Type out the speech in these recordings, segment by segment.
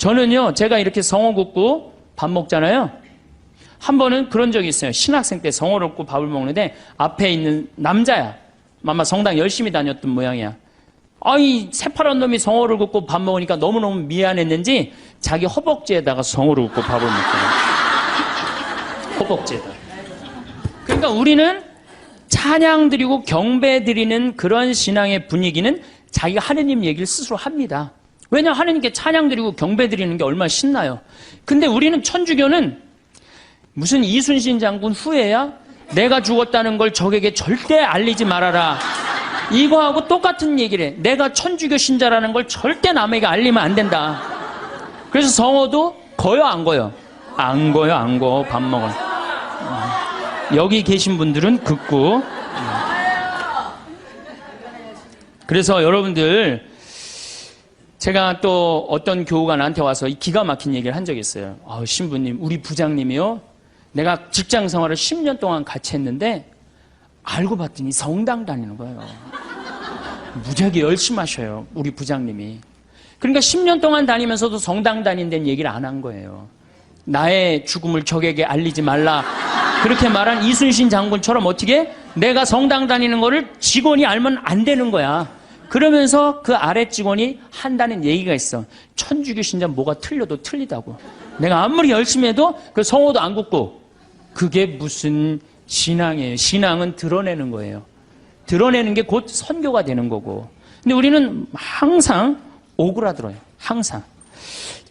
저는요, 제가 이렇게 성호 굽고 밥 먹잖아요. 한 번은 그런 적이 있어요. 신학생 때 성호를 굽고 밥을 먹는데 앞에 있는 남자야. 아마 성당 열심히 다녔던 모양이야. 아이, 새파란 놈이 성호를 굽고 밥 먹으니까 너무너무 미안했는지 자기 허벅지에다가 성호를 굽고 밥을 먹더라고요. 허벅지에다. 그러니까 우리는 찬양 드리고 경배 드리는 그런 신앙의 분위기는 자기가 하느님 얘기를 스스로 합니다. 왜냐, 하느님께 찬양 드리고 경배 드리는 게 얼마나 신나요. 근데 우리는 천주교는 무슨 이순신 장군 후예야? 내가 죽었다는 걸 적에게 절대 알리지 말아라. 이거하고 똑같은 얘기를 해. 내가 천주교 신자라는 걸 절대 남에게 알리면 안 된다. 그래서 성호도 거요, 안 거요? 안 거요, 안 거. 밥 먹어. 여기 계신 분들은 긋고. 그래서 여러분들, 제가 또 어떤 교우가 나한테 와서 이 기가 막힌 얘기를 한 적이 있어요. 신부님, 우리 부장님이요, 내가 직장 생활을 10년 동안 같이 했는데 알고 봤더니 성당 다니는 거예요. 무지하게 열심히 하셔요, 우리 부장님이. 그러니까 10년 동안 다니면서도 성당 다닌다는 얘기를 안 한 거예요. 나의 죽음을 적에게 알리지 말라, 그렇게 말한 이순신 장군처럼 어떻게 내가 성당 다니는 거를 직원이 알면 안 되는 거야. 그러면서 그 아래 직원이 한다는 얘기가 있어. 천주교 신자 뭐가 틀려도 틀리다고. 내가 아무리 열심히 해도 그 성호도 안 굽고. 그게 무슨 신앙이에요. 신앙은 드러내는 거예요. 드러내는 게 곧 선교가 되는 거고. 근데 우리는 항상 오그라들어요. 항상.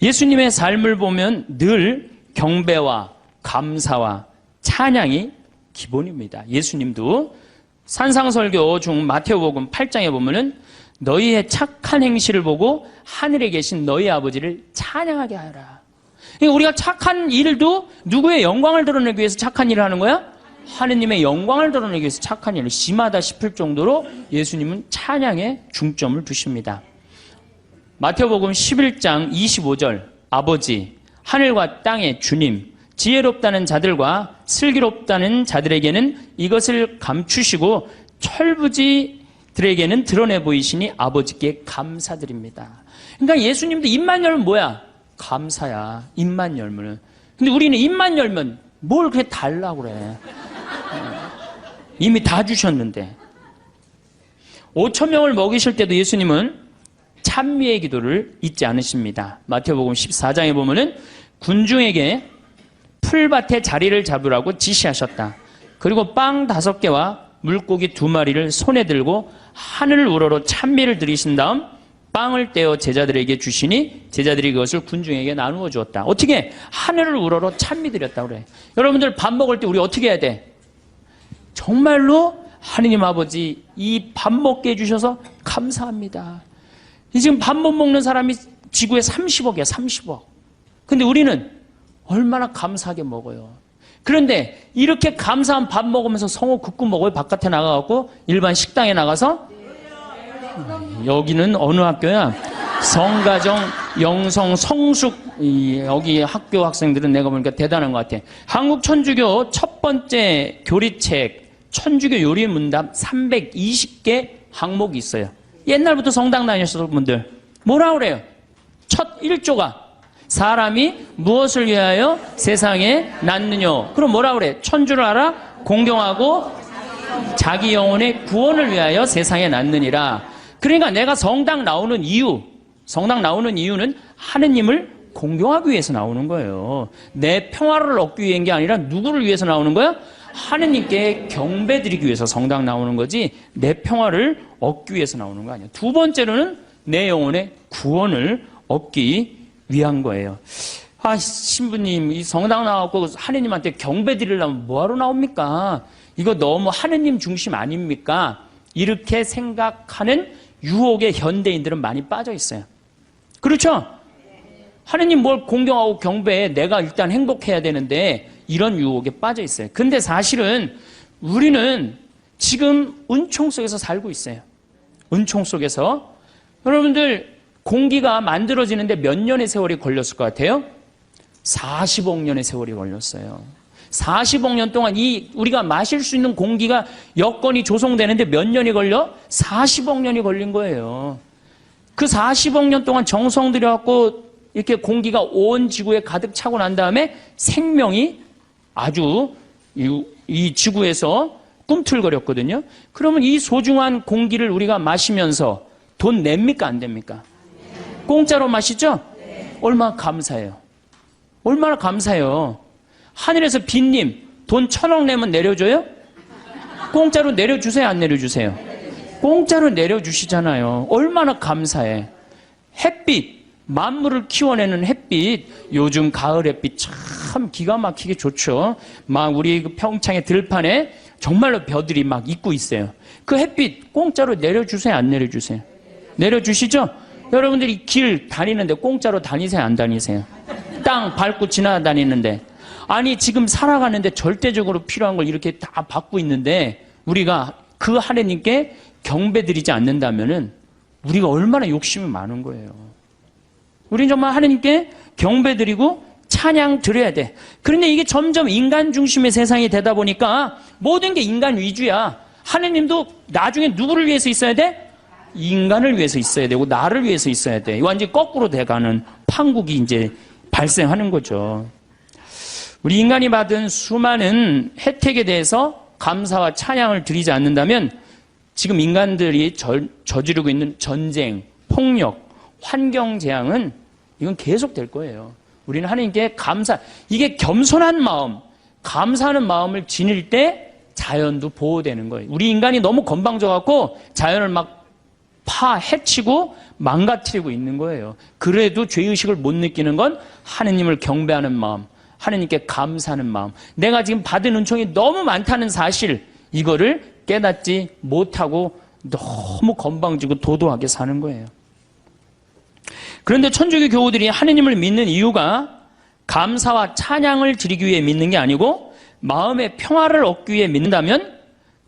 예수님의 삶을 보면 늘 경배와 감사와 찬양이 기본입니다. 예수님도 산상설교 중 마태복음 8장에 보면은 너희의 착한 행실을 보고 하늘에 계신 너희 아버지를 찬양하게 하라. 그러니까 우리가 착한 일도 누구의 영광을 드러내기 위해서 착한 일을 하는 거야? 하느님의 영광을 드러내기 위해서 착한 일을, 심하다 싶을 정도로 예수님은 찬양에 중점을 두십니다. 마태복음 11장 25절, 아버지, 하늘과 땅의 주님, 지혜롭다는 자들과 슬기롭다는 자들에게는 이것을 감추시고 철부지들에게는 드러내 보이시니 아버지께 감사드립니다. 그러니까 예수님도 입만 열면 뭐야? 감사야. 입만 열면. 근데 우리는 입만 열면 뭘 그렇게 달라고 그래. 이미 다 주셨는데. 5,000명을 먹이실 때도 예수님은 찬미의 기도를 잊지 않으십니다. 마태복음 14장에 보면은 군중에게 풀밭에 자리를 잡으라고 지시하셨다. 그리고 빵 5개와 물고기 2마리를 손에 들고 하늘 우러러 찬미를 드리신 다음 빵을 떼어 제자들에게 주시니 제자들이 그것을 군중에게 나누어 주었다. 어떻게? 하늘을 우러러 찬미 드렸다고 그래. 여러분들 밥 먹을 때 우리 어떻게 해야 돼? 정말로 하느님 아버지, 이 밥 먹게 해주셔서 감사합니다. 지금 밥 못 먹는 사람이 지구에 30억이야, 30억. 근데 우리는 얼마나 감사하게 먹어요. 그런데 이렇게 감사한 밥 먹으면서 성호 굽고 먹어요? 바깥에 나가갖고 일반 식당에 나가서? 여기는 어느 학교야? 성가정, 영성, 성숙, 여기 학교 학생들은 내가 보니까 대단한 것 같아. 한국 천주교 첫 번째 교리책 천주교 요리 문답 320개 항목이 있어요. 옛날부터 성당 다니셨던 분들 뭐라 그래요? 첫 1조가 사람이 무엇을 위하여 세상에 낳느냐. 그럼 뭐라 그래? 천주를 알아? 공경하고 자기 영혼의 구원을 위하여 세상에 낳느니라. 그러니까 내가 성당 나오는 이유는 하느님을 공경하기 위해서 나오는 거예요. 내 평화를 얻기 위한 게 아니라 누구를 위해서 나오는 거야? 하느님께 경배드리기 위해서 성당 나오는 거지 내 평화를 얻기 위해서 나오는 거 아니야. 두 번째로는 내 영혼의 구원을 얻기 위한 거예요. 신부님, 이 성당 나와서 하느님한테 경배 드리려면 뭐하러 나옵니까? 이거 너무 하느님 중심 아닙니까? 이렇게 생각하는 유혹에 현대인들은 많이 빠져 있어요. 그렇죠? 하느님 뭘 공경하고 경배해. 내가 일단 행복해야 되는데 이런 유혹에 빠져 있어요. 근데 사실은 우리는 지금 은총 속에서 살고 있어요. 은총 속에서. 여러분들 공기가 만들어지는데 몇 년의 세월이 걸렸을 것 같아요? 40억 년의 세월이 걸렸어요. 40억 년 동안 우리가 마실 수 있는 공기가 여건이 조성되는데 몇 년이 걸려? 40억 년이 걸린 거예요. 그 40억 년 동안 정성 들여갖고 이렇게 공기가 온 지구에 가득 차고 난 다음에 생명이 아주 이 지구에서 꿈틀거렸거든요. 그러면 이 소중한 공기를 우리가 마시면서 돈 냅니까 안 됩니까? 공짜로 마시죠? 얼마나 감사해요. 얼마나 감사해요. 하늘에서 빈님 돈 1,000억 내면 내려줘요? 공짜로 내려주세요 안 내려주세요? 공짜로 내려주시잖아요. 얼마나 감사해. 햇빛, 만물을 키워내는 햇빛, 요즘 가을 햇빛 참 기가 막히게 좋죠. 막 우리 그 평창의 들판에 정말로 벼들이 막 있고 있어요. 그 햇빛 공짜로 내려주세요 안 내려주세요? 내려주시죠? 여러분들이 길 다니는데 공짜로 다니세요 안 다니세요? 땅 밟고 지나다니는데, 아니 지금 살아가는데 절대적으로 필요한 걸 이렇게 다 받고 있는데 우리가 그 하나님께 경배드리지 않는다면은 우리가 얼마나 욕심이 많은 거예요. 우리는 정말 하나님께 경배드리고 찬양 드려야 돼. 그런데 이게 점점 인간 중심의 세상이 되다 보니까 모든 게 인간 위주야. 하나님도 나중에 누구를 위해서 있어야 돼? 인간을 위해서 있어야 되고 나를 위해서 있어야 돼. 완전히 거꾸로 돼가는 판국이 이제 발생하는 거죠. 우리 인간이 받은 수많은 혜택에 대해서 감사와 찬양을 드리지 않는다면 지금 인간들이 저지르고 있는 전쟁, 폭력, 환경 재앙은 이건 계속 될 거예요. 우리는 하나님께 이게 겸손한 마음, 감사하는 마음을 지닐 때 자연도 보호되는 거예요. 우리 인간이 너무 건방져갖고 자연을 막 해치고 망가뜨리고 있는 거예요. 그래도 죄의식을 못 느끼는 건 하느님을 경배하는 마음, 하느님께 감사하는 마음, 내가 지금 받은 은총이 너무 많다는 사실, 이거를 깨닫지 못하고 너무 건방지고 도도하게 사는 거예요. 그런데 천주교 교우들이 하느님을 믿는 이유가 감사와 찬양을 드리기 위해 믿는 게 아니고 마음의 평화를 얻기 위해 믿는다면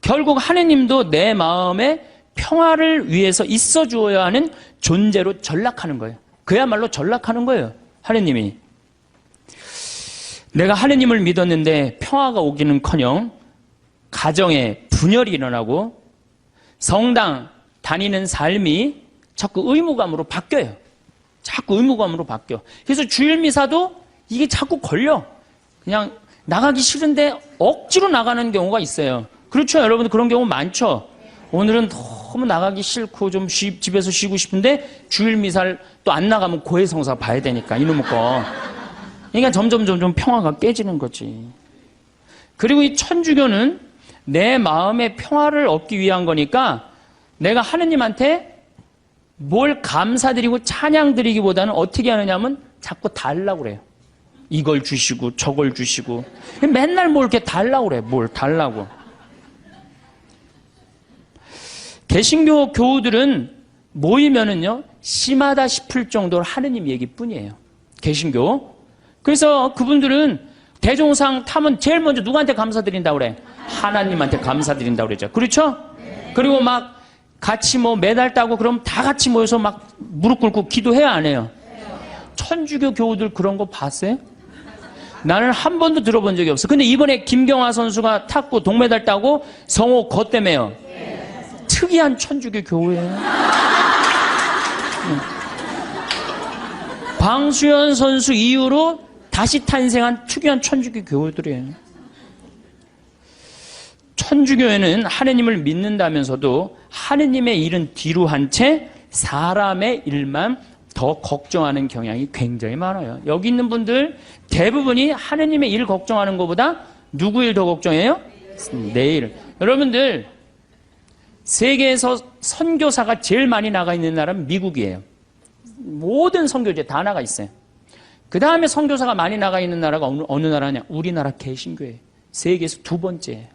결국 하느님도 내 마음의 평화를 위해서 있어 주어야 하는 존재로 전락하는 거예요. 그야말로 전락하는 거예요. 하느님이. 내가 하느님을 믿었는데 평화가 오기는커녕 가정에 분열이 일어나고 성당 다니는 삶이 자꾸 의무감으로 바뀌어요. 자꾸 의무감으로 바뀌어. 그래서 주일 미사도 이게 자꾸 걸려. 그냥 나가기 싫은데 억지로 나가는 경우가 있어요. 그렇죠? 여러분 그런 경우 많죠? 오늘은 너무 나가기 싫고 좀 집에서 쉬고 싶은데 주일 미사를 또 안 나가면 고해성사 봐야 되니까 이놈의 거. 그러니까 점점 평화가 깨지는 거지. 그리고 이 천주교는 내 마음의 평화를 얻기 위한 거니까 내가 하느님한테 뭘 감사드리고 찬양드리기보다는 어떻게 하느냐면 자꾸 달라고 그래요. 이걸 주시고 저걸 주시고 맨날 뭘 이렇게 달라고 그래. 뭘 달라고. 개신교 교우들은 모이면은요 심하다 싶을 정도로 하느님 얘기뿐이에요. 개신교. 그래서 그분들은 대종상 타면 제일 먼저 누구한테 감사드린다고 그래? 하나님한테 감사드린다고 그러죠. 그렇죠? 그리고 막 같이 메달 따고 그럼 다 같이 모여서 막 무릎 꿇고 기도해야 안 해요? 천주교 교우들 그런 거 봤어요? 나는 한 번도 들어본 적이 없어. 근데 이번에 김경화 선수가 탔고 동메달 따고 성호 거 때문에요. 특이한 천주교 교우예요. 방수현 선수 이후로 다시 탄생한 특이한 천주교 교우들이에요. 천주교회는 하느님을 믿는다면서도 하느님의 일은 뒤로 한 채 사람의 일만 더 걱정하는 경향이 굉장히 많아요. 여기 있는 분들 대부분이 하느님의 일 걱정하는 것보다 누구 일 더 걱정해요? 내 일. 여러분들 세계에서 선교사가 제일 많이 나가 있는 나라는 미국이에요. 모든 선교제 다 나가 있어요. 그 다음에 선교사가 많이 나가 있는 나라가 어느 나라냐? 우리나라 개신교회예요. 세계에서 2번째예요.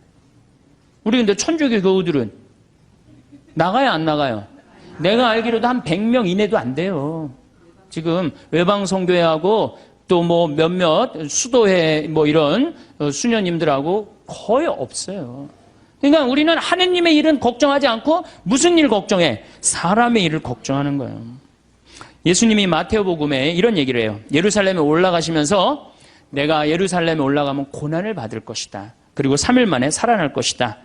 우리 근데 천주교 교우들은 나가요 안 나가요? 내가 알기로도 한 100명 이내도 안 돼요. 지금 외방선교회하고 또 몇몇 수도회 이런 수녀님들하고 거의 없어요. 그러니까 우리는 하느님의 일은 걱정하지 않고 무슨 일 걱정해? 사람의 일을 걱정하는 거예요. 예수님이 마태오복음에 이런 얘기를 해요. 예루살렘에 올라가시면서 내가 예루살렘에 올라가면 고난을 받을 것이다. 그리고 3일 만에 살아날 것이다.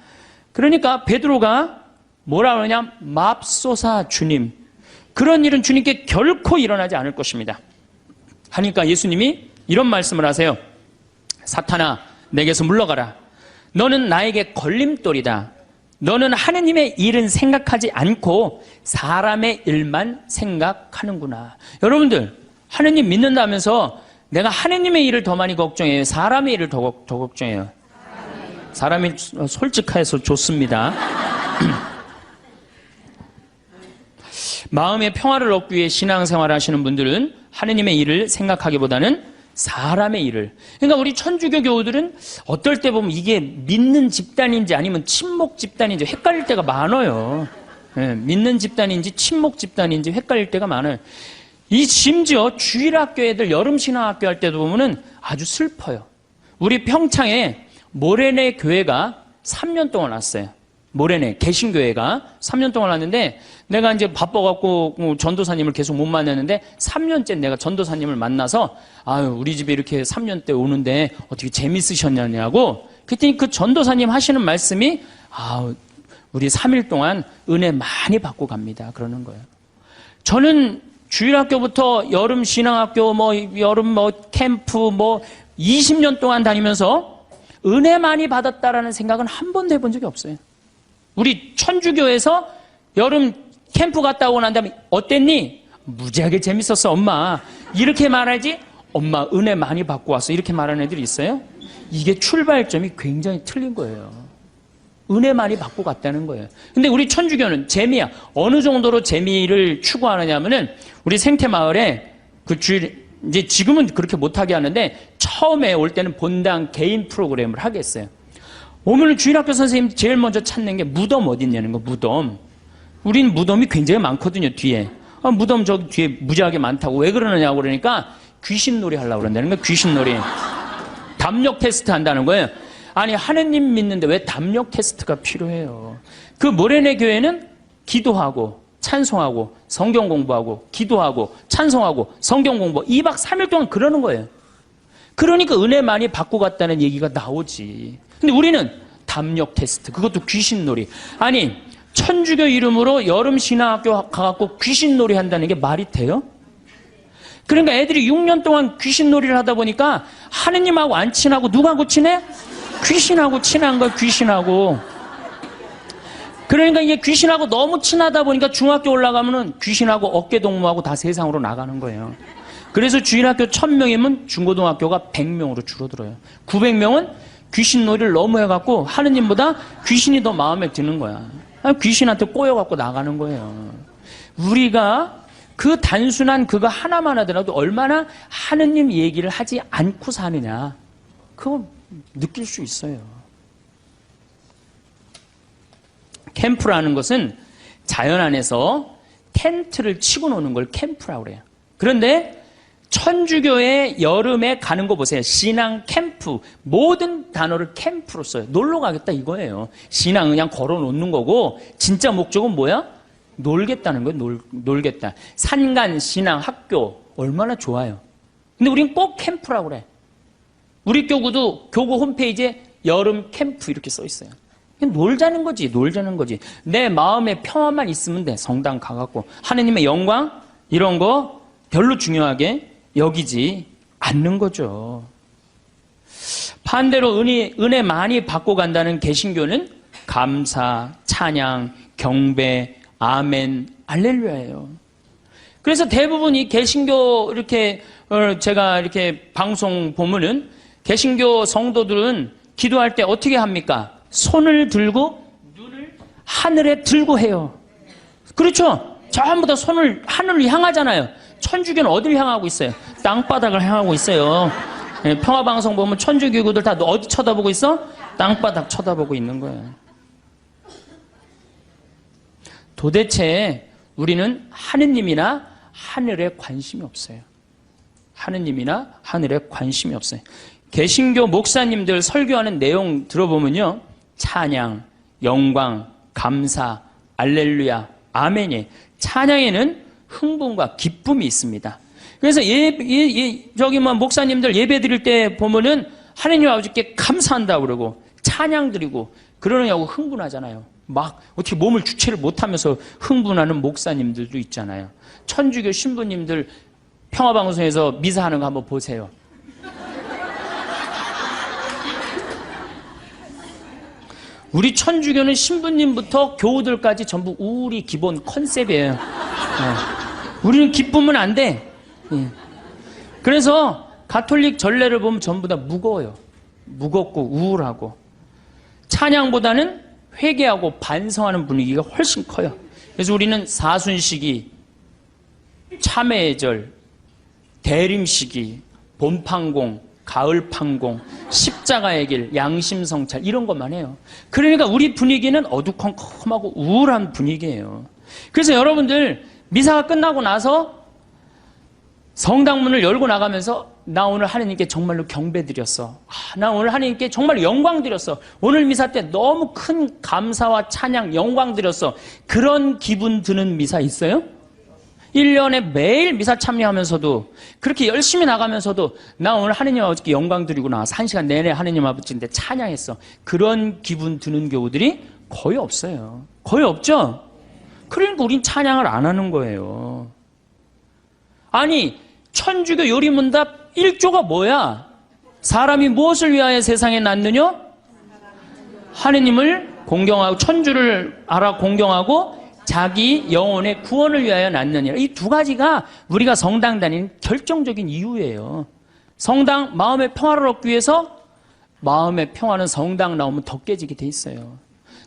그러니까 베드로가 뭐라 그러냐? 맙소사 주님. 그런 일은 주님께 결코 일어나지 않을 것입니다. 하니까 예수님이 이런 말씀을 하세요. 사탄아, 내게서 물러가라. 너는 나에게 걸림돌이다. 너는 하느님의 일은 생각하지 않고 사람의 일만 생각하는구나. 여러분들, 하느님 믿는다면서 내가 하느님의 일을 더 많이 걱정해요? 사람의 일을 더 걱정해요? 사람이 솔직해서 좋습니다. 마음의 평화를 얻기 위해 신앙생활을 하시는 분들은 하느님의 일을 생각하기보다는 사람의 일을. 그러니까 우리 천주교 교우들은 어떨 때 보면 이게 믿는 집단인지 아니면 친목 집단인지 헷갈릴 때가 많아요. 네, 믿는 집단인지 친목 집단인지 헷갈릴 때가 많아요. 이 심지어 주일학교 애들 여름신앙학교 할 때도 보면은 아주 슬퍼요. 우리 평창에 모래내 교회가 3년 동안 왔어요. 모래내 개신교회가 3년 동안 왔는데 내가 이제 바빠갖고 전도사님을 계속 못 만났는데 3년째 내가 전도사님을 만나서 아유 우리 집에 이렇게 3년 때 오는데 어떻게 재밌으셨냐고 그랬더니 그 전도사님 하시는 말씀이 아 우리 3일 동안 은혜 많이 받고 갑니다. 그러는 거예요. 저는 주일학교부터 여름 신앙학교 여름 캠프 20년 동안 다니면서 은혜 많이 받았다라는 생각은 한 번도 해본 적이 없어요. 우리 천주교에서 여름 캠프 갔다 오고 난 다음에 어땠니? 무지하게 재밌었어 엄마. 이렇게 말하지 엄마 은혜 많이 받고 왔어. 이렇게 말하는 애들이 있어요? 이게 출발점이 굉장히 틀린 거예요. 은혜 많이 받고 갔다는 거예요. 근데 우리 천주교는 재미야. 어느 정도로 재미를 추구하느냐면은 우리 생태마을에 그 주일 이제 지금은 그렇게 못하게 하는데 처음에 올 때는 본당 개인 프로그램을 하겠어요. 오늘 주일학교 선생님 제일 먼저 찾는 게 무덤 어디 있냐는 거. 무덤. 우린 무덤이 굉장히 많거든요. 뒤에. 무덤 저기 뒤에 무지하게 많다고. 왜 그러느냐고 그러니까 귀신놀이 하려고 그런다는 거예요. 귀신놀이. 담력 테스트 한다는 거예요. 아니 하느님 믿는데 왜 담력 테스트가 필요해요. 그 모래내 교회는 기도하고 찬송하고 성경 공부하고 기도하고 찬송하고 성경 공부 2박 3일 동안 그러는 거예요. 그러니까 은혜 많이 받고 갔다는 얘기가 나오지. 근데 우리는 담력 테스트, 그것도 귀신놀이. 아니 천주교 이름으로 여름 신앙학교 가갖고 귀신놀이 한다는 게 말이 돼요? 그러니까 애들이 6년 동안 귀신놀이를 하다 보니까 하느님하고 안 친하고 누구하고 친해? 귀신하고 친한 거야. 귀신하고. 그러니까 이게 귀신하고 너무 친하다 보니까 중학교 올라가면은 귀신하고 어깨동무하고 다 세상으로 나가는 거예요. 그래서 주일학교 1000명이면 중고등학교가 100명으로 줄어들어요. 900명은 귀신놀이를 너무 해갖고 하느님보다 귀신이 더 마음에 드는 거야. 귀신한테 꼬여갖고 나가는 거예요. 우리가 그 단순한 그거 하나만 하더라도 얼마나 하느님 얘기를 하지 않고 사느냐. 그거 느낄 수 있어요. 캠프라는 것은 자연 안에서 텐트를 치고 노는 걸 캠프라고 그래요. 그런데 천주교의 여름에 가는 거 보세요. 신앙 캠프. 모든 단어를 캠프로 써요. 놀러 가겠다 이거예요. 신앙은 그냥 걸어 놓는 거고 진짜 목적은 뭐야? 놀겠다는 거예요. 놀겠다. 산간 신앙 학교 얼마나 좋아요. 근데 우린 꼭 캠프라고 그래. 우리 교구도 교구 홈페이지에 여름 캠프 이렇게 써 있어요. 그냥 놀자는 거지. 놀자는 거지. 내 마음에 평화만 있으면 돼. 성당 가갖고 하느님의 영광 이런 거 별로 중요하게 여기지 않는 거죠. 반대로 은혜 많이 받고 간다는 개신교는 감사, 찬양, 경배, 아멘, 할렐루야예요. 그래서 대부분 이 개신교 이렇게 제가 이렇게 방송 보면은 개신교 성도들은 기도할 때 어떻게 합니까? 손을 들고 눈을 하늘에 들고 해요. 그렇죠? 전부 다 손을 하늘을 향하잖아요. 천주교는 어디를 향하고 있어요? 땅바닥을 향하고 있어요. 평화방송 보면 천주교구들 다 어디 쳐다보고 있어? 땅바닥 쳐다보고 있는 거예요. 도대체 우리는 하느님이나 하늘에 관심이 없어요. 하느님이나 하늘에 관심이 없어요. 개신교 목사님들 설교하는 내용 들어보면요. 찬양, 영광, 감사, 알렐루야, 아멘이. 찬양에는 흥분과 기쁨이 있습니다. 그래서 목사님들 예배 드릴 때 보면은 하느님 아버지께 감사한다고 그러고 찬양 드리고 그러느냐고 흥분하잖아요. 막 어떻게 몸을 주체를 못하면서 흥분하는 목사님들도 있잖아요. 천주교 신부님들 평화방송에서 미사하는 거 한번 보세요. 우리 천주교는 신부님부터 교우들까지 전부 우리 기본 컨셉이에요. 우리는 기쁘면 안 돼. 그래서 가톨릭 전례를 보면 전부 다 무거워요. 무겁고 우울하고. 찬양보다는 회개하고 반성하는 분위기가 훨씬 커요. 그래서 우리는 사순시기, 참회의 절, 대림시기, 봄판공, 가을판공, 십자가의 길, 양심성찰 이런 것만 해요. 그러니까 우리 분위기는 어두컴컴하고 우울한 분위기예요. 그래서 여러분들 미사가 끝나고 나서 성당문을 열고 나가면서 나 오늘 하나님께 정말로 경배드렸어. 나 오늘 하나님께 정말 영광드렸어. 오늘 미사 때 너무 큰 감사와 찬양, 영광드렸어. 그런 기분 드는 미사 있어요? 1년에 매일 미사 참여하면서도 그렇게 열심히 나가면서도 나 오늘 하느님 아버지께 영광 드리고 나와서 1시간 내내 하느님 아버지인데 찬양했어. 그런 기분 드는 교우들이 거의 없어요. 거의 없죠? 그러니까 우린 찬양을 안 하는 거예요. 아니 천주교 요리문답 1조가 뭐야? 사람이 무엇을 위하여 세상에 났느냐? 하느님을 공경하고 천주를 알아 공경하고 자기 영혼의 구원을 위하여 낳느니라. 이 두 가지가 우리가 성당 다니는 결정적인 이유예요. 성당, 마음의 평화를 얻기 위해서 마음의 평화는 성당 나오면 더 깨지게 돼 있어요.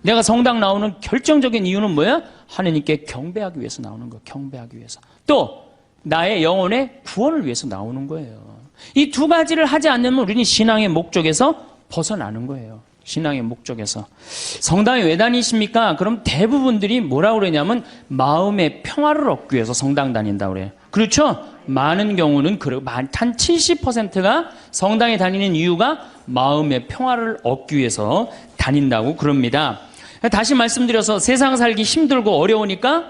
내가 성당 나오는 결정적인 이유는 뭐야? 하느님께 경배하기 위해서 나오는 거예요. 경배하기 위해서. 또 나의 영혼의 구원을 위해서 나오는 거예요. 이 두 가지를 하지 않으면 우리는 신앙의 목적에서 벗어나는 거예요. 신앙의 목적에서. 성당에 왜 다니십니까? 그럼 대부분들이 뭐라고 그러냐면 마음의 평화를 얻기 위해서 성당 다닌다고 그래요. 그렇죠? 많은 경우는 그래요. 한 70%가 성당에 다니는 이유가 마음의 평화를 얻기 위해서 다닌다고 그럽니다. 다시 말씀드려서 세상 살기 힘들고 어려우니까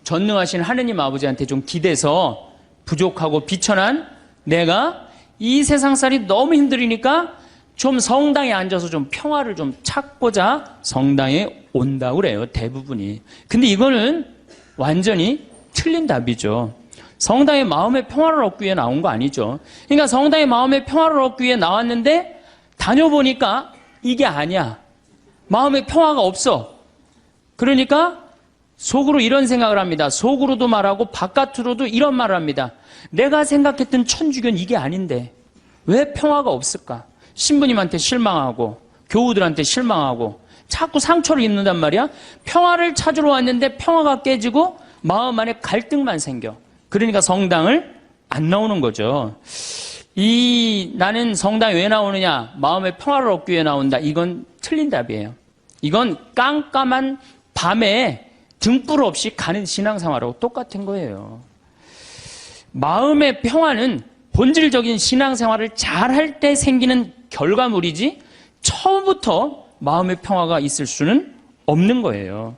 전능하신 하느님 아버지한테 좀 기대서 부족하고 비천한 내가 이 세상살이 너무 힘들으니까 좀 성당에 앉아서 좀 평화를 좀 찾고자 성당에 온다고 그래요. 대부분이. 근데 이거는 완전히 틀린 답이죠. 성당의 마음의 평화를 얻기 위해 나온 거 아니죠. 그러니까 성당의 마음의 평화를 얻기 위해 나왔는데 다녀보니까 이게 아니야. 마음의 평화가 없어. 그러니까 속으로 이런 생각을 합니다. 속으로도 말하고 바깥으로도 이런 말을 합니다. 내가 생각했던 천주교는 이게 아닌데 왜 평화가 없을까? 신부님한테 실망하고 교우들한테 실망하고 자꾸 상처를 입는단 말이야. 평화를 찾으러 왔는데 평화가 깨지고 마음 안에 갈등만 생겨. 그러니까 성당을 안 나오는 거죠. 나는 성당에 왜 나오느냐? 마음의 평화를 얻기 위해 나온다. 이건 틀린 답이에요. 이건 깜깜한 밤에 등불 없이 가는 신앙생활하고 똑같은 거예요. 마음의 평화는 본질적인 신앙생활을 잘할 때 생기는 결과물이지 처음부터 마음의 평화가 있을 수는 없는 거예요.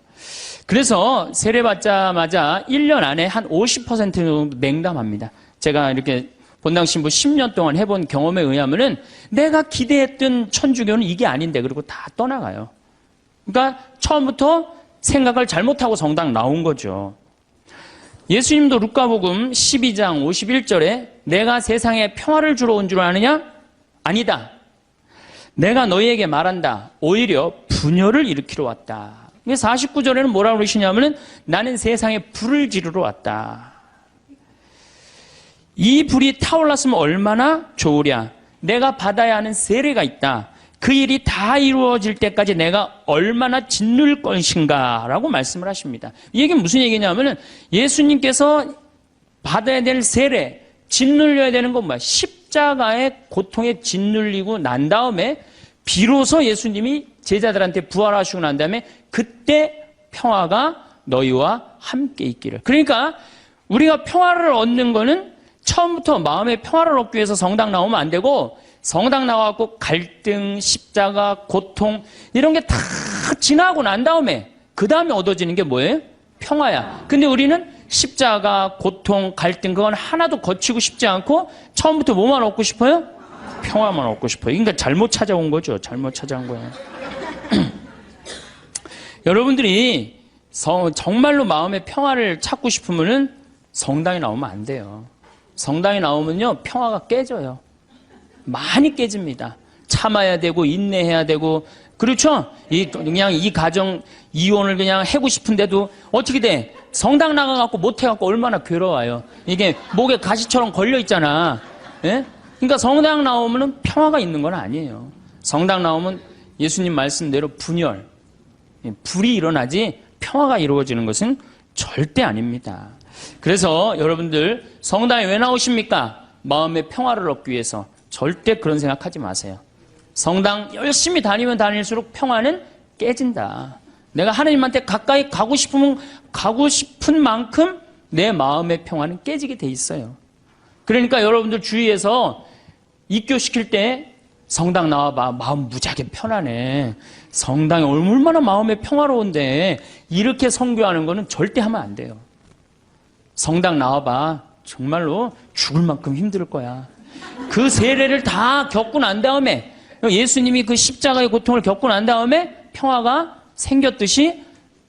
그래서 세례 받자마자 1년 안에 한 50% 정도 냉담합니다. 제가 이렇게 본당 신부 10년 동안 해본 경험에 의하면은 내가 기대했던 천주교는 이게 아닌데 그리고 다 떠나가요. 그러니까 처음부터 생각을 잘못하고 성당 나온 거죠. 예수님도 루카복음 12장 51절에 내가 세상에 평화를 주러 온 줄 아느냐? 아니다. 내가 너희에게 말한다. 오히려 분열을 일으키러 왔다. 49절에는 뭐라고 그러시냐면은 나는 세상에 불을 지르러 왔다. 이 불이 타올랐으면 얼마나 좋으랴. 내가 받아야 하는 세례가 있다. 그 일이 다 이루어질 때까지 내가 얼마나 짓눌 것인가 라고 말씀을 하십니다. 이 얘기는 무슨 얘기냐면은 예수님께서 받아야 될 세례, 짓눌려야 되는 건 뭐야? 십자가의 고통에 짓눌리고 난 다음에 비로소 예수님이 제자들한테 부활하시고 난 다음에 그때 평화가 너희와 함께 있기를. 그러니까 우리가 평화를 얻는 거는 처음부터 마음의 평화를 얻기 위해서 성당 나오면 안 되고 성당 나와갖고 갈등, 십자가, 고통 이런 게 다 지나고 난 다음에 그 다음에 얻어지는 게 뭐예요? 평화야. 근데 우리는 십자가, 고통, 갈등 그건 하나도 거치고 싶지 않고 처음부터 뭐만 얻고 싶어요? 평화만 얻고 싶어요. 그러니까 잘못 찾아온 거죠. 잘못 찾아온 거예요. 여러분들이 정말로 마음의 평화를 찾고 싶으면은 성당에 나오면 안 돼요. 성당에 나오면요, 평화가 깨져요. 많이 깨집니다. 참아야 되고, 인내해야 되고, 그렇죠? 그냥 이 가정, 이혼을 그냥 하고 싶은데도 어떻게 돼? 성당 나가갖고 못해갖고 얼마나 괴로워요. 이게 목에 가시처럼 걸려있잖아. 예? 그러니까 성당 나오면은 평화가 있는 건 아니에요. 성당 나오면 예수님 말씀대로 분열, 불이 일어나지 평화가 이루어지는 것은 절대 아닙니다. 그래서 여러분들 성당에 왜 나오십니까? 마음의 평화를 얻기 위해서. 절대 그런 생각하지 마세요. 성당 열심히 다니면 다닐수록 평화는 깨진다. 내가 하나님한테 가까이 가고 싶으면 가고 싶은 만큼 내 마음의 평화는 깨지게 돼 있어요. 그러니까 여러분들 주위에서 입교시킬 때 성당 나와봐. 마음 무지하게 편하네. 성당이 얼마나 마음이 평화로운데 이렇게 선교하는 거는 절대 하면 안 돼요. 성당 나와봐. 정말로 죽을 만큼 힘들 거야. 그 세례를 다 겪고 난 다음에 예수님이 그 십자가의 고통을 겪고 난 다음에 평화가 생겼듯이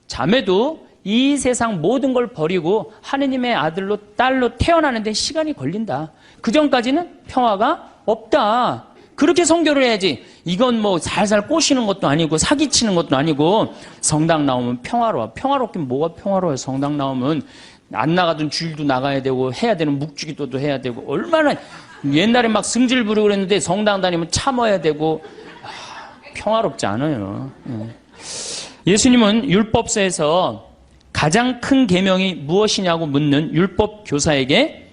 자매도 이 세상 모든 걸 버리고 하느님의 아들로 딸로 태어나는데 시간이 걸린다. 그 전까지는 평화가 없다. 그렇게 선교를 해야지. 이건 뭐 살살 꼬시는 것도 아니고 사기치는 것도 아니고 성당 나오면 평화로워. 평화롭긴 뭐가 평화로워요. 성당 나오면 안 나가던 주일도 나가야 되고 해야 되는 묵주기도도 해야 되고 얼마나 옛날에 막 승질 부리고 그랬는데 성당 다니면 참아야 되고 평화롭지 않아요. 예수님은 율법서에서 가장 큰 계명이 무엇이냐고 묻는 율법 교사에게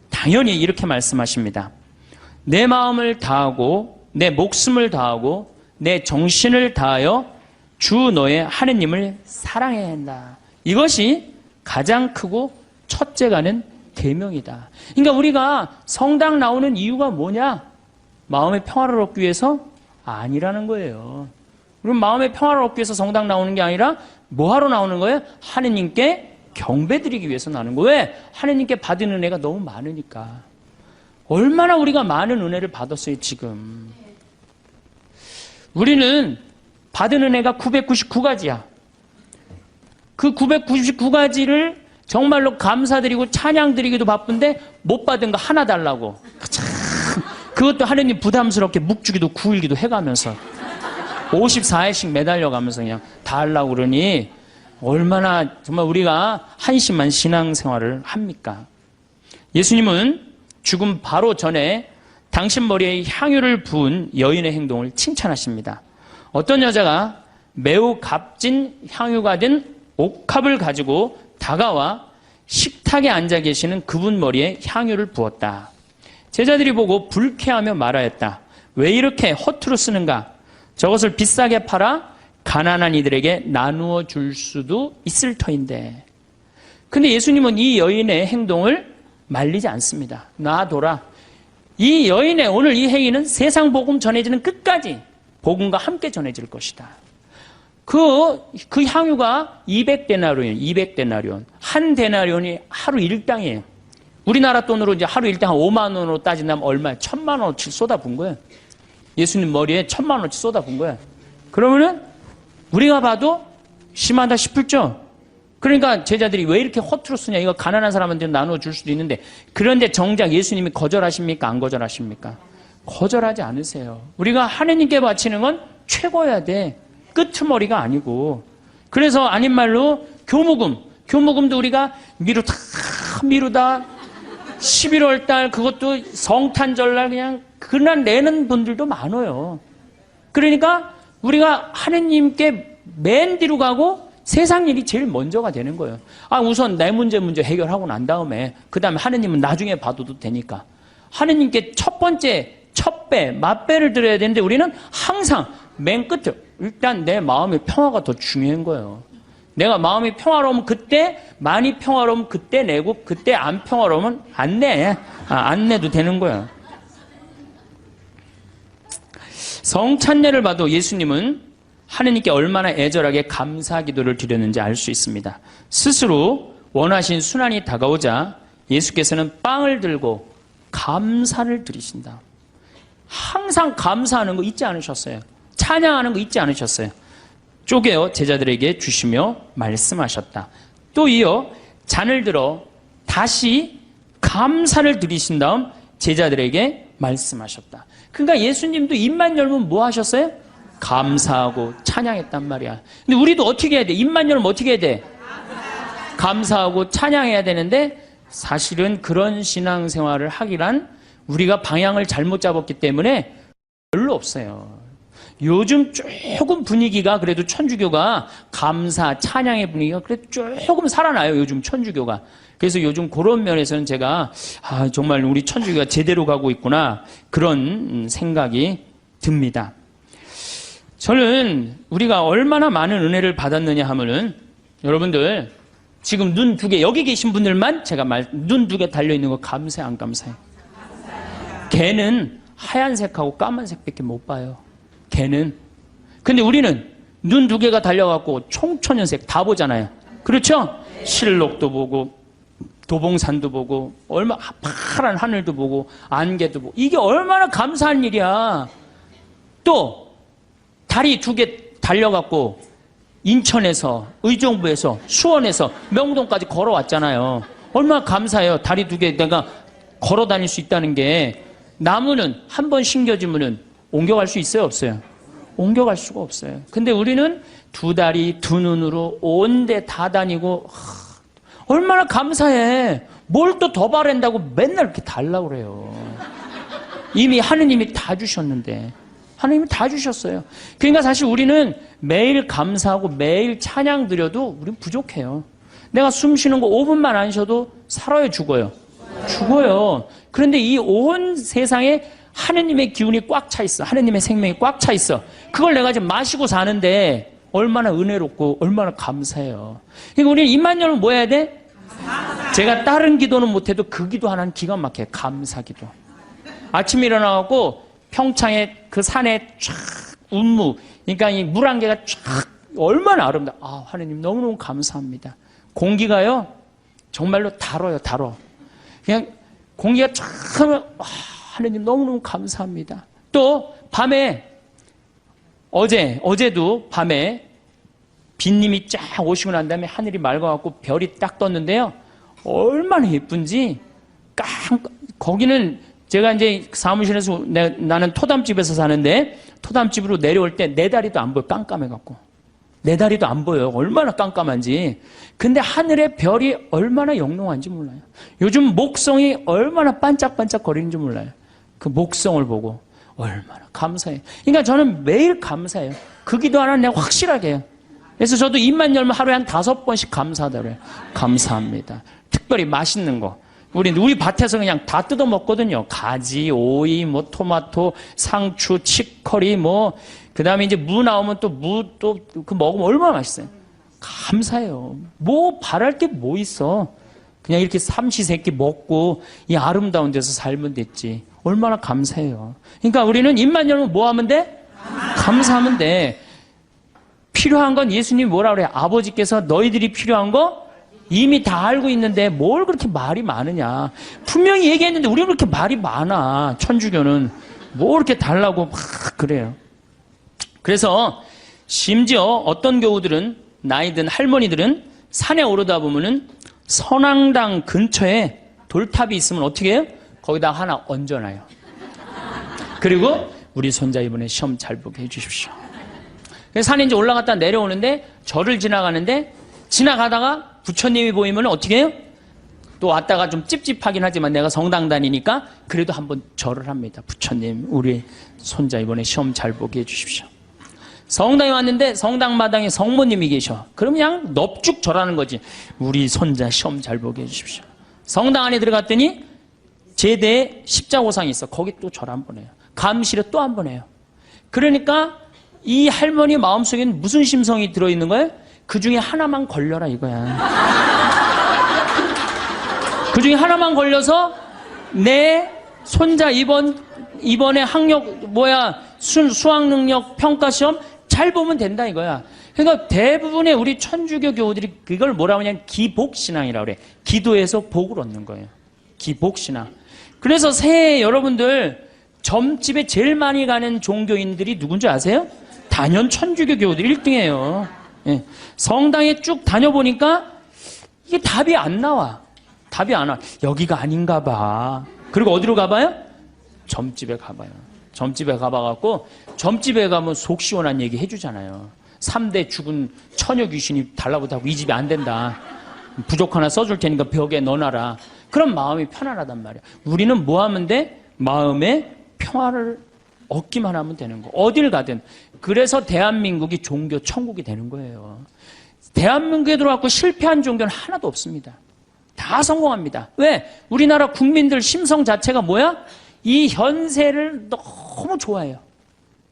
당연히 이렇게 말씀하십니다. 내 마음을 다하고 내 목숨을 다하고 내 정신을 다하여 주 너의 하느님을 사랑해야 한다. 이것이 가장 크고 첫째가는 계명이다. 그러니까 우리가 성당 나오는 이유가 뭐냐? 마음의 평화를 얻기 위해서? 아니라는 거예요. 그럼 마음의 평화를 얻기 위해서 성당 나오는 게 아니라 뭐하러 나오는 거예요? 하느님께 경배드리기 위해서 나오는 거예요. 왜? 하느님께 받은 은혜가 너무 많으니까. 얼마나 우리가 많은 은혜를 받았어요, 지금. 우리는 받은 은혜가 999가지야. 그 999가지를 정말로 감사드리고 찬양드리기도 바쁜데 못 받은 거 하나 달라고. 참, 그것도 하느님 부담스럽게 묵주기도 9일기도 해가면서 54회씩 매달려가면서 그냥 다 하려고 그러니 얼마나 정말 우리가 한심한 신앙생활을 합니까? 예수님은 죽음 바로 전에 당신 머리에 향유를 부은 여인의 행동을 칭찬하십니다. 어떤 여자가 매우 값진 향유가 된 옥합을 가지고 다가와 식탁에 앉아 계시는 그분 머리에 향유를 부었다. 제자들이 보고 불쾌하며 말하였다. 왜 이렇게 허투루 쓰는가? 저것을 비싸게 팔아 가난한 이들에게 나누어 줄 수도 있을 터인데. 근데 예수님은 이 여인의 행동을 말리지 않습니다. 놔둬라. 이 여인의 오늘 이 행위는 세상 복음 전해지는 끝까지 복음과 함께 전해질 것이다. 그 향유가 200데나리온, 200데나리온. 한 데나리온이 하루 일당이에요. 우리나라 돈으로 이제 하루 일당 한 5만 원으로 따진다면 얼마야? 1,000만 원어치 쏟아부은 거예요. 예수님 머리에 1,000만 원어치 쏟아부은 거예요. 그러면은 우리가 봐도 심하다 싶을죠? 그러니까 제자들이 왜 이렇게 허투루 쓰냐? 이거 가난한 사람한테 나누어 줄 수도 있는데. 그런데 정작 예수님이 거절하십니까? 안 거절하십니까? 거절하지 않으세요. 우리가 하느님께 바치는 건 최고여야 돼. 끄트머리가 아니고. 그래서 아닌 말로 교무금도 우리가 미루다 11월 달 그것도 성탄절날 그냥 그날 내는 분들도 많아요. 그러니까 우리가 하느님께 맨 뒤로 가고 세상 일이 제일 먼저가 되는 거예요. 우선 내 문제 해결하고 난 다음에 그 다음에 하느님은 나중에 봐도 되니까. 하느님께 첫 번째 맛배를 드려야 되는데 우리는 항상 맨 끝에 일단 내 마음의 평화가 더 중요한 거예요. 내가 마음이 평화로우면 그때, 많이 평화로우면 그때 내고, 그때 안 평화로우면 안 내. 안 내도 되는 거야. 성찬례를 봐도 예수님은 하느님께 얼마나 애절하게 감사 기도를 드렸는지 알 수 있습니다. 스스로 원하신 순환이 다가오자 예수께서는 빵을 들고 감사를 드리신다. 항상 감사하는 거 잊지 않으셨어요. 찬양하는 거 잊지 않으셨어요. 쪼개어 제자들에게 주시며 말씀하셨다. 또 이어 잔을 들어 다시 감사를 드리신 다음 제자들에게 말씀하셨다. 그러니까 예수님도 입만 열면 뭐 하셨어요? 감사하고 찬양했단 말이야. 근데 우리도 어떻게 해야 돼? 입만 열면 어떻게 해야 돼? 감사하고 찬양해야 되는데 사실은 그런 신앙생활을 하기란 우리가 방향을 잘못 잡았기 때문에 별로 없어요. 요즘 조금 분위기가 그래도 천주교가 감사, 찬양의 분위기가 그래도 조금 살아나요. 요즘 천주교가. 그래서 요즘 그런 면에서는 제가 정말 우리 천주교가 제대로 가고 있구나 그런 생각이 듭니다. 저는 우리가 얼마나 많은 은혜를 받았느냐 하면은 여러분들 지금 눈 두 개 여기 계신 분들만 제가 눈 두 개 달려있는 거 감사해 안 감사해? 걔는 하얀색하고 까만색밖에 못 봐요. 걔는. 근데 우리는 눈 두 개가 달려갖고 총천연색 다 보잖아요. 그렇죠? 실록도 보고 도봉산도 보고 얼마 파란 하늘도 보고 안개도 보고 이게 얼마나 감사한 일이야. 또 다리 두 개 달려갖고 인천에서 의정부에서 수원에서 명동까지 걸어왔잖아요. 얼마나 감사해요. 다리 두 개 내가 걸어 다닐 수 있다는 게. 나무는 한 번 심겨지면은 옮겨갈 수 있어요, 없어요? 옮겨갈 수가 없어요. 근데 우리는 두 다리, 두 눈으로 온 데 다 다니고 얼마나 감사해. 뭘 또 더 바란다고 맨날 이렇게 달라고 그래요. 이미 하느님이 다 주셨는데. 하느님이 다 주셨어요. 그러니까 사실 우리는 매일 감사하고 매일 찬양 드려도 우리는 부족해요. 내가 숨 쉬는 거 5분만 안 쉬어도 살아요, 죽어요? 죽어요. 그런데 이 온 세상에 하느님의 기운이 꽉 차 있어. 하느님의 생명이 꽉 차 있어. 그걸 내가 지금 마시고 사는데 얼마나 은혜롭고 얼마나 감사해요. 그러니까 우리는 입만 열면 뭐 해야 돼? 제가 다른 기도는 못해도 그 기도 하나는 기가 막혀요. 감사기도. 아침에 일어나갖고 평창에 그 산에 쫙 운무, 그러니까 이 물안개가 쫙 얼마나 아름다워. 하느님 너무너무 감사합니다. 공기가요 정말로 달아요. 달아. 그냥 공기가 쫙 하면 하느님 너무너무 감사합니다. 또 밤에 어제도 밤에 빈님이 쫙 오시고 난 다음에 하늘이 맑아갖고 별이 딱 떴는데요. 얼마나 예쁜지 거기는 제가 이제 사무실에서 나는 토담집에서 사는데 토담집으로 내려올 때 내 다리도 안 보여. 깜깜해갖고. 내 다리도 안 보여요. 얼마나 깜깜한지. 근데 하늘의 별이 얼마나 영롱한지 몰라요. 요즘 목성이 얼마나 반짝반짝 거리는지 몰라요. 그 목성을 보고 얼마나 감사해요. 그러니까 저는 매일 감사해요. 그 기도 하나 내가 확실하게 해요. 그래서 저도 입만 열면 하루에 한 5번씩 감사하다 그래요. 감사합니다. 특별히 맛있는 거. 우리 밭에서 그냥 다 뜯어 먹거든요. 가지, 오이, 뭐 토마토, 상추, 치커리, 그 다음에 이제 무 나오면 또 그 먹으면 얼마나 맛있어요. 감사해요. 뭐 바랄 게 뭐 있어. 그냥 이렇게 삼시세끼 먹고 이 아름다운 데서 살면 됐지. 얼마나 감사해요. 그러니까 우리는 입만 열면 뭐 하면 돼? 감사하면 돼. 필요한 건 예수님이 뭐라 그래요? 아버지께서 너희들이 필요한 거 이미 다 알고 있는데 뭘 그렇게 말이 많으냐. 분명히 얘기했는데 우리는 그렇게 말이 많아. 천주교는 뭐 이렇게 달라고 막 그래요. 그래서 심지어 어떤 교우들은 나이 든 할머니들은 산에 오르다 보면은 선앙당 근처에 돌탑이 있으면 어떻게 해요? 거기다 하나 얹어놔요. 그리고 우리 손자 이번에 시험 잘 보게 해주십시오. 산에 이제 올라갔다 내려오는데 절을 지나가는데 지나가다가 부처님이 보이면 어떻게 해요? 또 왔다가 좀 찝찝하긴 하지만 내가 성당 다니니까 그래도 한번 절을 합니다. 부처님 우리 손자 이번에 시험 잘 보게 해주십시오. 성당에 왔는데 성당 마당에 성모님이 계셔. 그럼 그냥 넙죽 절하는 거지. 우리 손자 시험 잘 보게 해주십시오. 성당 안에 들어갔더니 제대에 십자고상이 있어. 거기 또 절 한 번 해요. 감실에 또 한 번 해요. 그러니까 이 할머니 마음속에는 무슨 심성이 들어있는 거예요? 그 중에 하나만 걸려라 이거야. 그 중에 하나만 걸려서 내 손자 이번에 수학 능력 평가 시험 잘 보면 된다 이거야. 그러니까 대부분의 우리 천주교 교우들이 그걸 뭐라고 하냐면 기복신앙이라고 그래. 기도해서 복을 얻는 거예요. 기복신앙. 그래서 새해 여러분들 점집에 제일 많이 가는 종교인들이 누군지 아세요? 단연 천주교 교우들 1등이에요. 예. 성당에 쭉 다녀보니까 이게 답이 안 나와. 답이 안 와. 여기가 아닌가 봐. 그리고 어디로 가봐요? 점집에 가봐요. 점집에 가봐갖고 점집에 가면 속 시원한 얘기 해주잖아요. 3대 죽은 처녀 귀신이 달라붙하고 이 집이 안 된다. 부족 하나 써줄 테니까 벽에 넣어놔라. 그럼 마음이 편안하단 말이야. 우리는 뭐 하면 돼? 마음의 평화를 얻기만 하면 되는 거. 어딜 가든. 그래서 대한민국이 종교 천국이 되는 거예요. 대한민국에 들어왔고 실패한 종교는 하나도 없습니다. 다 성공합니다. 왜? 우리나라 국민들 심성 자체가 뭐야? 이 현세를 너무 좋아해요.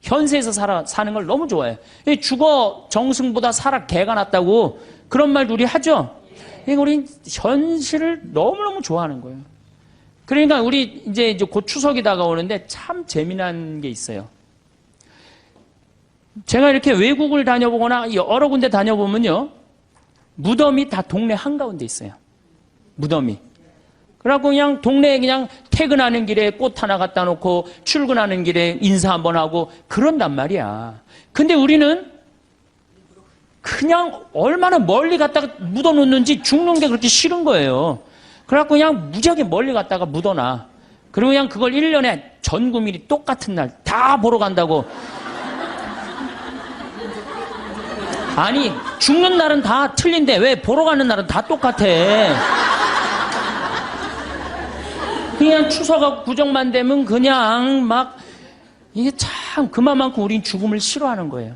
현세에서 사는 걸 너무 좋아해요. 죽어 정승보다 살아 개가 낫다고 그런 말도 우리 하죠? 그러니까 우리 현실을 너무너무 좋아하는 거예요. 그러니까 우리 이제 곧 추석이 다가오는데 참 재미난 게 있어요. 제가 이렇게 외국을 다녀보거나 여러 군데 다녀보면요. 무덤이 다 동네 한가운데 있어요. 무덤이. 그래갖고 그냥 동네에 그냥 퇴근하는 길에 꽃 하나 갖다 놓고 출근하는 길에 인사 한번 하고 그런단 말이야. 근데 우리는 그냥 얼마나 멀리 갔다가 묻어놓는지 죽는 게 그렇게 싫은 거예요. 그래갖고 그냥 무지하게 멀리 갔다가 묻어놔. 그리고 그냥 그걸 1년에 전 국민이 똑같은 날 다 보러 간다고. 아니 죽는 날은 다 틀린데 왜 보러 가는 날은 다 똑같아. 그냥 추석하고 구정만 되면 그냥 막 이게 참 그만큼 우린 죽음을 싫어하는 거예요.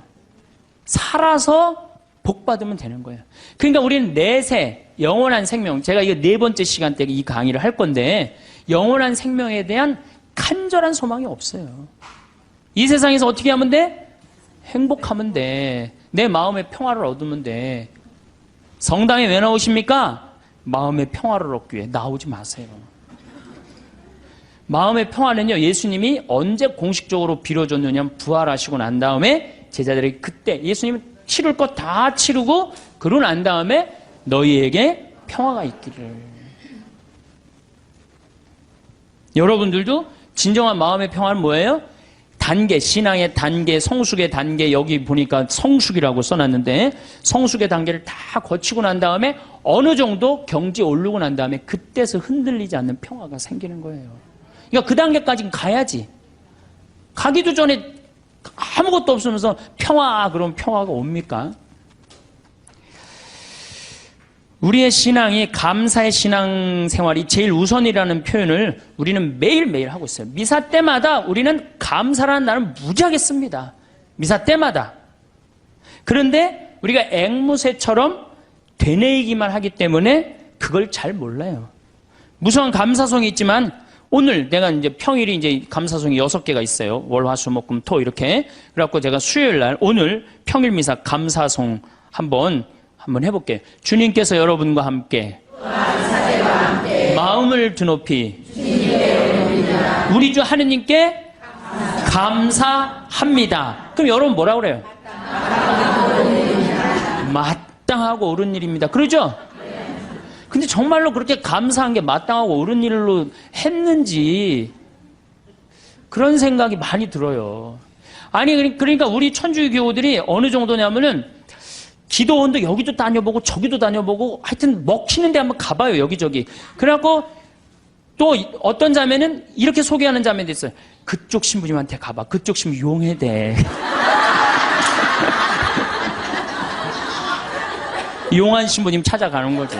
살아서 복 받으면 되는 거예요. 그러니까 우리는 내세 영원한 생명, 제가 이거 4번째 시간 때 이 강의를 할 건데 영원한 생명에 대한 간절한 소망이 없어요. 이 세상에서 어떻게 하면 돼? 행복하면 돼. 내 마음의 평화를 얻으면 돼. 성당에 왜 나오십니까? 마음의 평화를 얻기 위해. 나오지 마세요. 마음의 평화는요, 예수님이 언제 공식적으로 빌어줬느냐면 부활하시고 난 다음에 제자들에게 그때 예수님은 치를 것 다 치르고 그러고 난 다음에 너희에게 평화가 있기를. 여러분들도 진정한 마음의 평화는 뭐예요? 단계, 신앙의 단계, 성숙의 단계, 여기 보니까 성숙이라고 써놨는데 성숙의 단계를 다 거치고 난 다음에 어느 정도 경지에 오르고 난 다음에 그때서 흔들리지 않는 평화가 생기는 거예요. 그러니까 그 단계까지는 가야지. 가기도 전에 아무것도 없으면서 평화, 그러면 평화가 옵니까? 우리의 신앙이 감사의 신앙생활이 제일 우선이라는 표현을 우리는 매일매일 하고 있어요. 미사 때마다 우리는 감사라는 날을 무지하게 씁니다. 미사 때마다. 그런데 우리가 앵무새처럼 되뇌이기만 하기 때문에 그걸 잘 몰라요. 무성한 감사송이 있지만 오늘 내가 이제 평일이 이제 감사송이 6개가 있어요. 월, 화, 수, 목, 금, 토 이렇게. 그래갖고 제가 수요일 날 오늘 평일 미사 감사송 한번 해볼게요. 주님께서 여러분과 함께 마음을 드높이 우리 주 하느님께 감사합니다. 그럼 여러분 뭐라 그래요? 마땅하고 옳은 일입니다. 그러죠? 근데 정말로 그렇게 감사한 게 마땅하고 옳은 일로 했는지 그런 생각이 많이 들어요. 아니 그러니까 우리 천주교 교우들이 어느 정도냐면은 기도원도 여기도 다녀보고 저기도 다녀보고 하여튼 먹히는 데 한번 가봐요. 여기저기. 그래갖고 또 어떤 자매는 이렇게 소개하는 자매도 있어요. 그쪽 신부님한테 가봐. 그쪽 신부 용해대. 용한 신부님 찾아가는 거죠.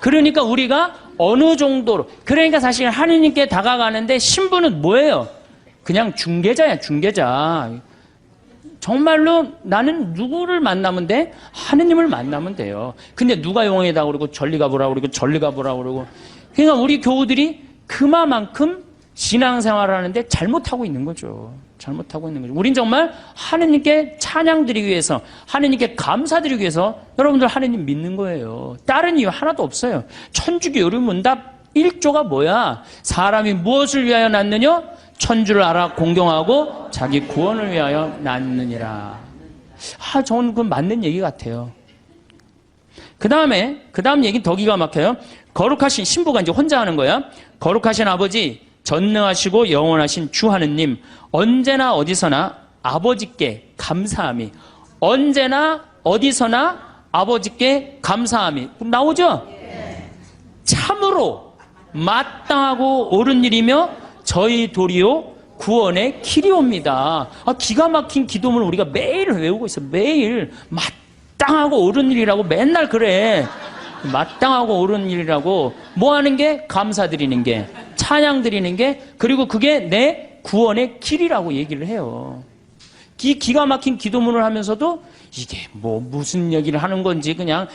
그러니까 우리가 어느 정도로, 그러니까 사실 하느님께 다가가는데 신부는 뭐예요? 그냥 중개자야, 중개자. 정말로 나는 누구를 만나면 돼? 하느님을 만나면 돼요. 근데 누가 용해다 그러고 절리 가보라 그러고 절리 가보라 그러고. 그러니까 우리 교우들이 그만큼 신앙생활을 하는데 잘못하고 있는 거죠. 잘못하고 있는 거죠. 우린 정말 하느님께 찬양드리기 위해서, 하느님께 감사드리기 위해서 여러분들 하느님 믿는 거예요. 다른 이유 하나도 없어요. 천주교 요리문답 1조가 뭐야? 사람이 무엇을 위하여 낳느냐? 천주를 알아 공경하고 자기 구원을 위하여 낳느니라. 저는 그건 맞는 얘기 같아요. 그 다음 얘기는 더 기가 막혀요. 거룩하신 신부가 이제 혼자 하는 거야. 거룩하신 아버지, 전능하시고 영원하신 주 하느님, 언제나 어디서나 아버지께 감사함이. 언제나 어디서나 아버지께 감사함이. 그럼 나오죠? 참으로 마땅하고 옳은 일이며 저희 도리요 구원의 길이옵니다. 기가 막힌 기도문을 우리가 매일 외우고 있어요. 매일 마땅하고 옳은 일이라고 맨날 그래. 마땅하고 옳은 일이라고 뭐 하는 게? 감사드리는 게, 찬양 드리는 게, 그리고 그게 내 구원의 길이라고 얘기를 해요. 기가 막힌 기도문을 하면서도 이게 뭐 무슨 얘기를 하는 건지 그냥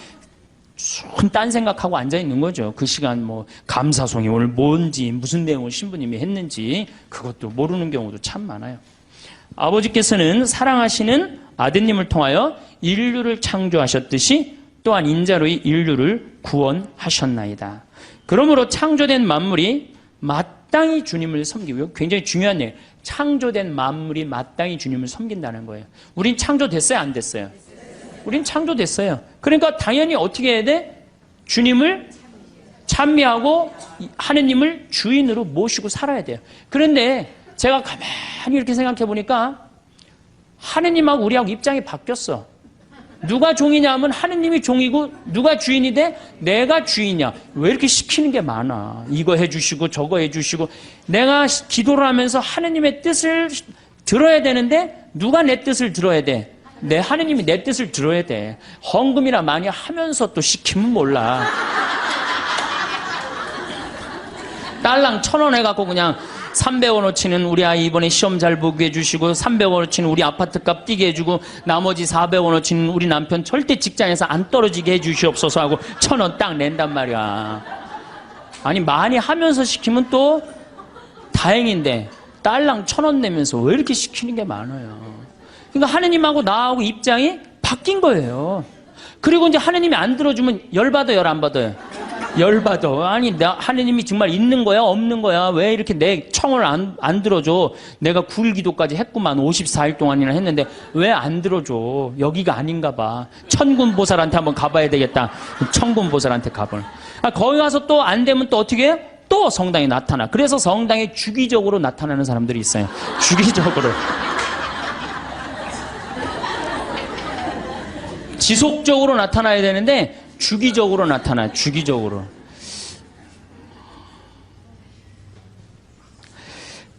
딴 생각하고 앉아 있는 거죠. 그 시간 뭐 감사송이 오늘 뭔지 무슨 내용을 신부님이 했는지 그것도 모르는 경우도 참 많아요. 아버지께서는 사랑하시는 아드님을 통하여 인류를 창조하셨듯이 또한 인자로이 인류를 구원하셨나이다. 그러므로 창조된 만물이 마땅히 주님을 섬기고요. 굉장히 중요한 얘기예요. 창조된 만물이 마땅히 주님을 섬긴다는 거예요. 우린 창조됐어요? 안 됐어요? 우린 창조됐어요. 그러니까 당연히 어떻게 해야 돼? 주님을 찬미하고 하느님을 주인으로 모시고 살아야 돼요. 그런데 제가 가만히 이렇게 생각해 보니까 하느님하고 우리하고 입장이 바뀌었어. 누가 종이냐 하면 하느님이 종이고 누가 주인이 돼? 내가 주인이야. 왜 이렇게 시키는 게 많아? 이거 해주시고 저거 해주시고. 내가 기도를 하면서 하느님의 뜻을 들어야 되는데 누가 내 뜻을 들어야 돼? 하느님이 내 뜻을 들어야 돼. 헌금이나 많이 하면서 또 시키면 몰라. 딸랑 1,000원 해갖고 그냥 300원어치는 우리 아이 이번에 시험 잘 보게 해주시고 300원어치는 우리 아파트값 뛰게 해주고 나머지 400원어치는 우리 남편 절대 직장에서 안 떨어지게 해주시옵소서 하고 1,000원 딱 낸단 말이야. 아니 많이 하면서 시키면 또 다행인데 딸랑 1,000원 내면서 왜 이렇게 시키는 게 많아요. 그러니까 하느님하고 나하고 입장이 바뀐 거예요. 그리고 이제 하느님이 안 들어주면 열받아요, 열 안 받아요? 열받아. 아니, 하느님이 정말 있는 거야? 없는 거야? 왜 이렇게 내 청을 안 들어줘? 내가 9일 기도까지 했구만. 54일 동안이나 했는데 왜 안 들어줘? 여기가 아닌가 봐. 천군보살한테 한번 가봐야 되겠다. 천군보살한테 가봐. 거기 가서 또 안 되면 또 어떻게 해요? 또 성당에 나타나. 그래서 성당에 주기적으로 나타나는 사람들이 있어요. 주기적으로. 지속적으로 나타나야 되는데 주기적으로 나타나요. 주기적으로.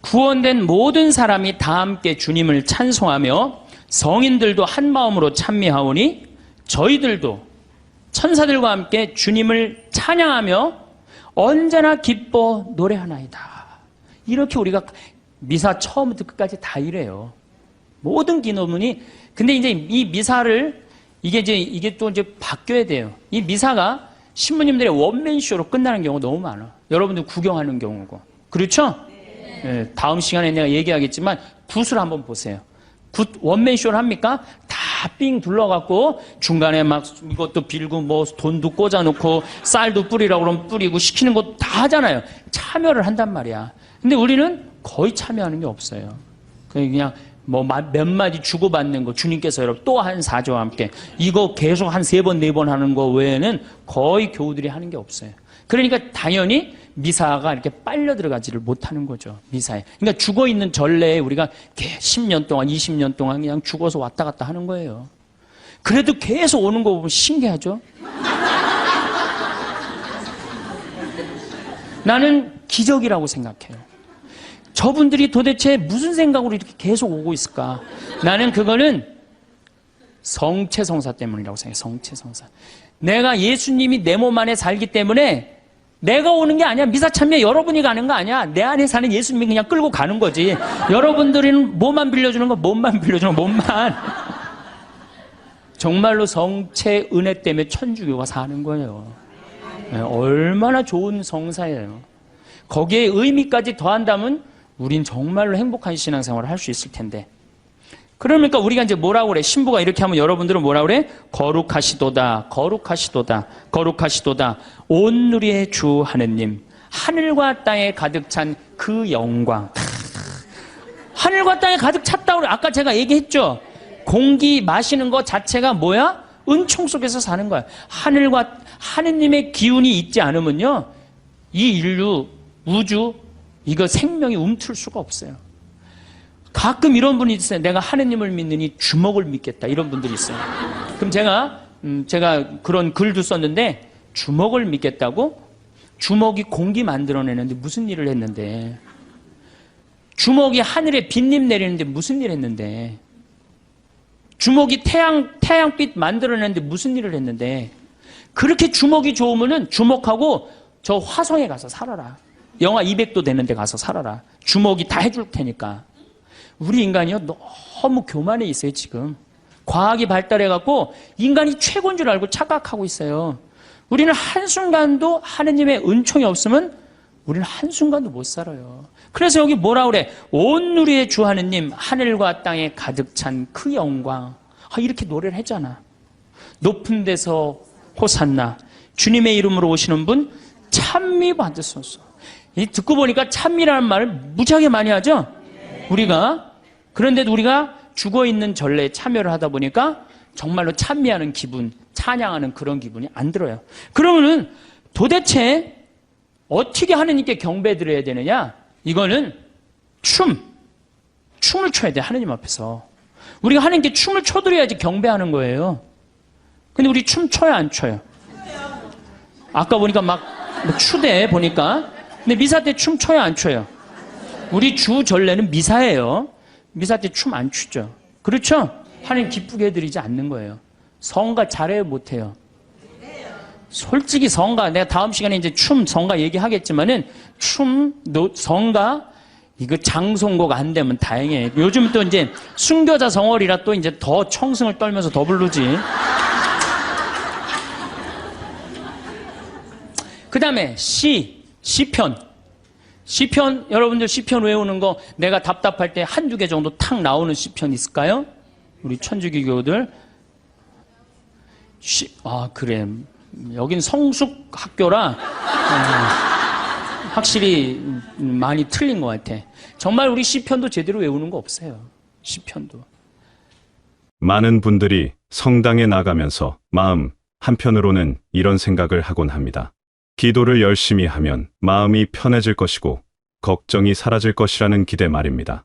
구원된 모든 사람이 다 함께 주님을 찬송하며 성인들도 한 마음으로 찬미하오니 저희들도 천사들과 함께 주님을 찬양하며 언제나 기뻐 노래하나이다. 이렇게 우리가 미사 처음부터 끝까지 다 이래요. 모든 기도문이. 근데 이제 이 미사를 이게 또 이제 바뀌어야 돼요. 이 미사가 신부님들의 원맨쇼로 끝나는 경우가 너무 많아. 여러분들 구경하는 경우고. 그렇죠? 네, 다음 시간에 내가 얘기하겠지만 굿을 한번 보세요. 굿 원맨쇼를 합니까? 다 삥 둘러갖고 중간에 막 이것도 빌고 뭐 돈도 꽂아놓고 쌀도 뿌리라고 그러면 뿌리고 시키는 거 다 하잖아요. 참여를 한단 말이야. 근데 우리는 거의 참여하는 게 없어요. 그냥 뭐 몇 마디 주고받는 거 주님께서 여러분 또 한 사조와 함께 이거 계속 한 3번 4번 하는 거 외에는 거의 교우들이 하는 게 없어요. 그러니까 당연히 미사가 이렇게 빨려 들어가지를 못하는 거죠. 미사에. 그러니까 죽어있는 전례에 우리가 10년 동안 20년 동안 그냥 죽어서 왔다 갔다 하는 거예요. 그래도 계속 오는 거 보면 신기하죠. 나는 기적이라고 생각해요. 저분들이 도대체 무슨 생각으로 이렇게 계속 오고 있을까? 나는 그거는 성체성사 때문이라고 생각해요. 성체성사. 내가 예수님이 내 몸 안에 살기 때문에 내가 오는 게 아니야. 미사 참여 여러분이 가는 거 아니야. 내 안에 사는 예수님이 그냥 끌고 가는 거지. 여러분들은 몸만 빌려주는 거, 몸만 빌려주는 거, 몸만. 정말로 성체 은혜 때문에 천주교가 사는 거예요. 얼마나 좋은 성사예요. 거기에 의미까지 더한다면 우린 정말로 행복한 신앙생활을 할 수 있을 텐데. 그러니까 우리가 이제 뭐라고 그래? 신부가 이렇게 하면 여러분들은 뭐라고 그래? 거룩하시도다, 거룩하시도다, 거룩하시도다. 온누리의 주 하느님, 하늘과 땅에 가득 찬 그 영광. 하늘과 땅에 가득 찼다고 그래. 아까 제가 얘기했죠? 공기 마시는 거 자체가 뭐야? 은총 속에서 사는 거야. 하늘과 하느님의 기운이 있지 않으면요, 이 인류, 우주, 이거 생명이 움틀 수가 없어요. 가끔 이런 분이 있어요. 내가 하느님을 믿느니 주먹을 믿겠다. 이런 분들이 있어요. 그럼 제가 그런 글도 썼는데 주먹을 믿겠다고? 주먹이 공기 만들어내는데 무슨 일을 했는데, 주먹이 하늘에 빗님 내리는데 무슨 일을 했는데, 주먹이 태양빛 만들어내는데 무슨 일을 했는데, 그렇게 주먹이 좋으면은 주먹하고 저 화성에 가서 살아라. 영하 200도 되는 데 가서 살아라. 주먹이 다 해줄 테니까. 우리 인간이요, 너무 교만해 있어요, 지금. 과학이 발달해갖고 인간이 최고인 줄 알고 착각하고 있어요. 우리는 한순간도 하느님의 은총이 없으면 우리는 한순간도 못 살아요. 그래서 여기 뭐라 그래? 온 누리의 주 하느님, 하늘과 땅에 가득 찬 그 영광. 이렇게 노래를 했잖아. 높은 데서 호산나, 주님의 이름으로 오시는 분 찬미 받으소서. 듣고 보니까 찬미라는 말을 무지하게 많이 하죠? 우리가. 그런데도 우리가 죽어있는 전례에 참여를 하다 보니까 정말로 찬미하는 기분, 찬양하는 그런 기분이 안 들어요. 그러면은 도대체 어떻게 하느님께 경배 드려야 되느냐? 이거는 춤을 춰야 돼, 하느님 앞에서. 우리가 하느님께 춤을 춰드려야지 경배하는 거예요. 근데 우리 춤 춰요, 안 춰요? 아까 보니까 막 추대 보니까. 근데 미사 때 춤 춰요, 안 춰요? 우리 주 전례는 미사예요. 미사 때 춤 안 추죠. 그렇죠? 하나님 기쁘게 해드리지 않는 거예요. 성가 잘해요, 못해요? 솔직히 성가, 내가 다음 시간에 이제 성가 얘기하겠지만은 성가, 이거 장송곡 안 되면 다행이에요. 요즘 또 이제 순교자 성월이라 또 이제 더 청승을 떨면서 더 부르지. 그 다음에 시편. 여러분들 시편 외우는 거 내가 답답할 때 한두 개 정도 탁 나오는 시편 있을까요? 우리 천주교교들. 그래. 여긴 성숙 학교라 확실히 많이 틀린 것 같아. 정말 우리 시편도 제대로 외우는 거 없어요. 시편도. 많은 분들이 성당에 나가면서 마음 한편으로는 이런 생각을 하곤 합니다. 기도를 열심히 하면 마음이 편해질 것이고 걱정이 사라질 것이라는 기대 말입니다.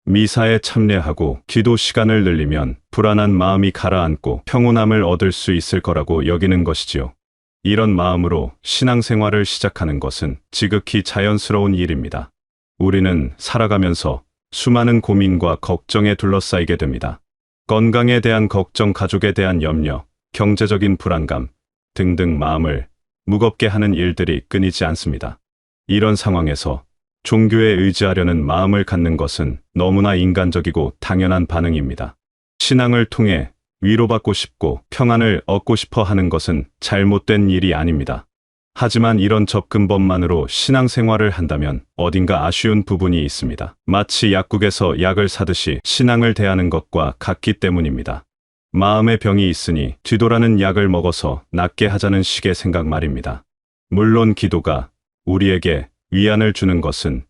미사에 참여하고 기도 시간을 늘리면 불안한 마음이 가라앉고 평온함을 얻을 수 있을 거라고 여기는 것이지요. 이런 마음으로 신앙생활을 시작하는 것은 지극히 자연스러운 일입니다. 우리는 살아가면서 수많은 고민과 걱정에 둘러싸이게 됩니다. 건강에 대한 걱정, 가족에 대한 염려, 경제적인 불안감 등등 마음을 무겁게 하는 일들이 끊이지 않습니다. 이런 상황에서 종교에 의지하려는 마음을 갖는 것은 너무나 인간적이고 당연한 반응입니다. 신앙을 통해 위로받고 싶고 평안을 얻고 싶어 하는 것은 잘못된 일이 아닙니다. 하지만 이런 접근법만으로 신앙생활을 한다면 어딘가 아쉬운 부분이 있습니다. 마치 약국에서 약을 사듯이 신앙을 대하는 것과 같기 때문입니다. 마음의 병이 있으니 뒤돌아는 약을 먹어서 낫게 하자는 식의 생각 말입니다. 물론 기도가 우리에게 위안을 주는 것은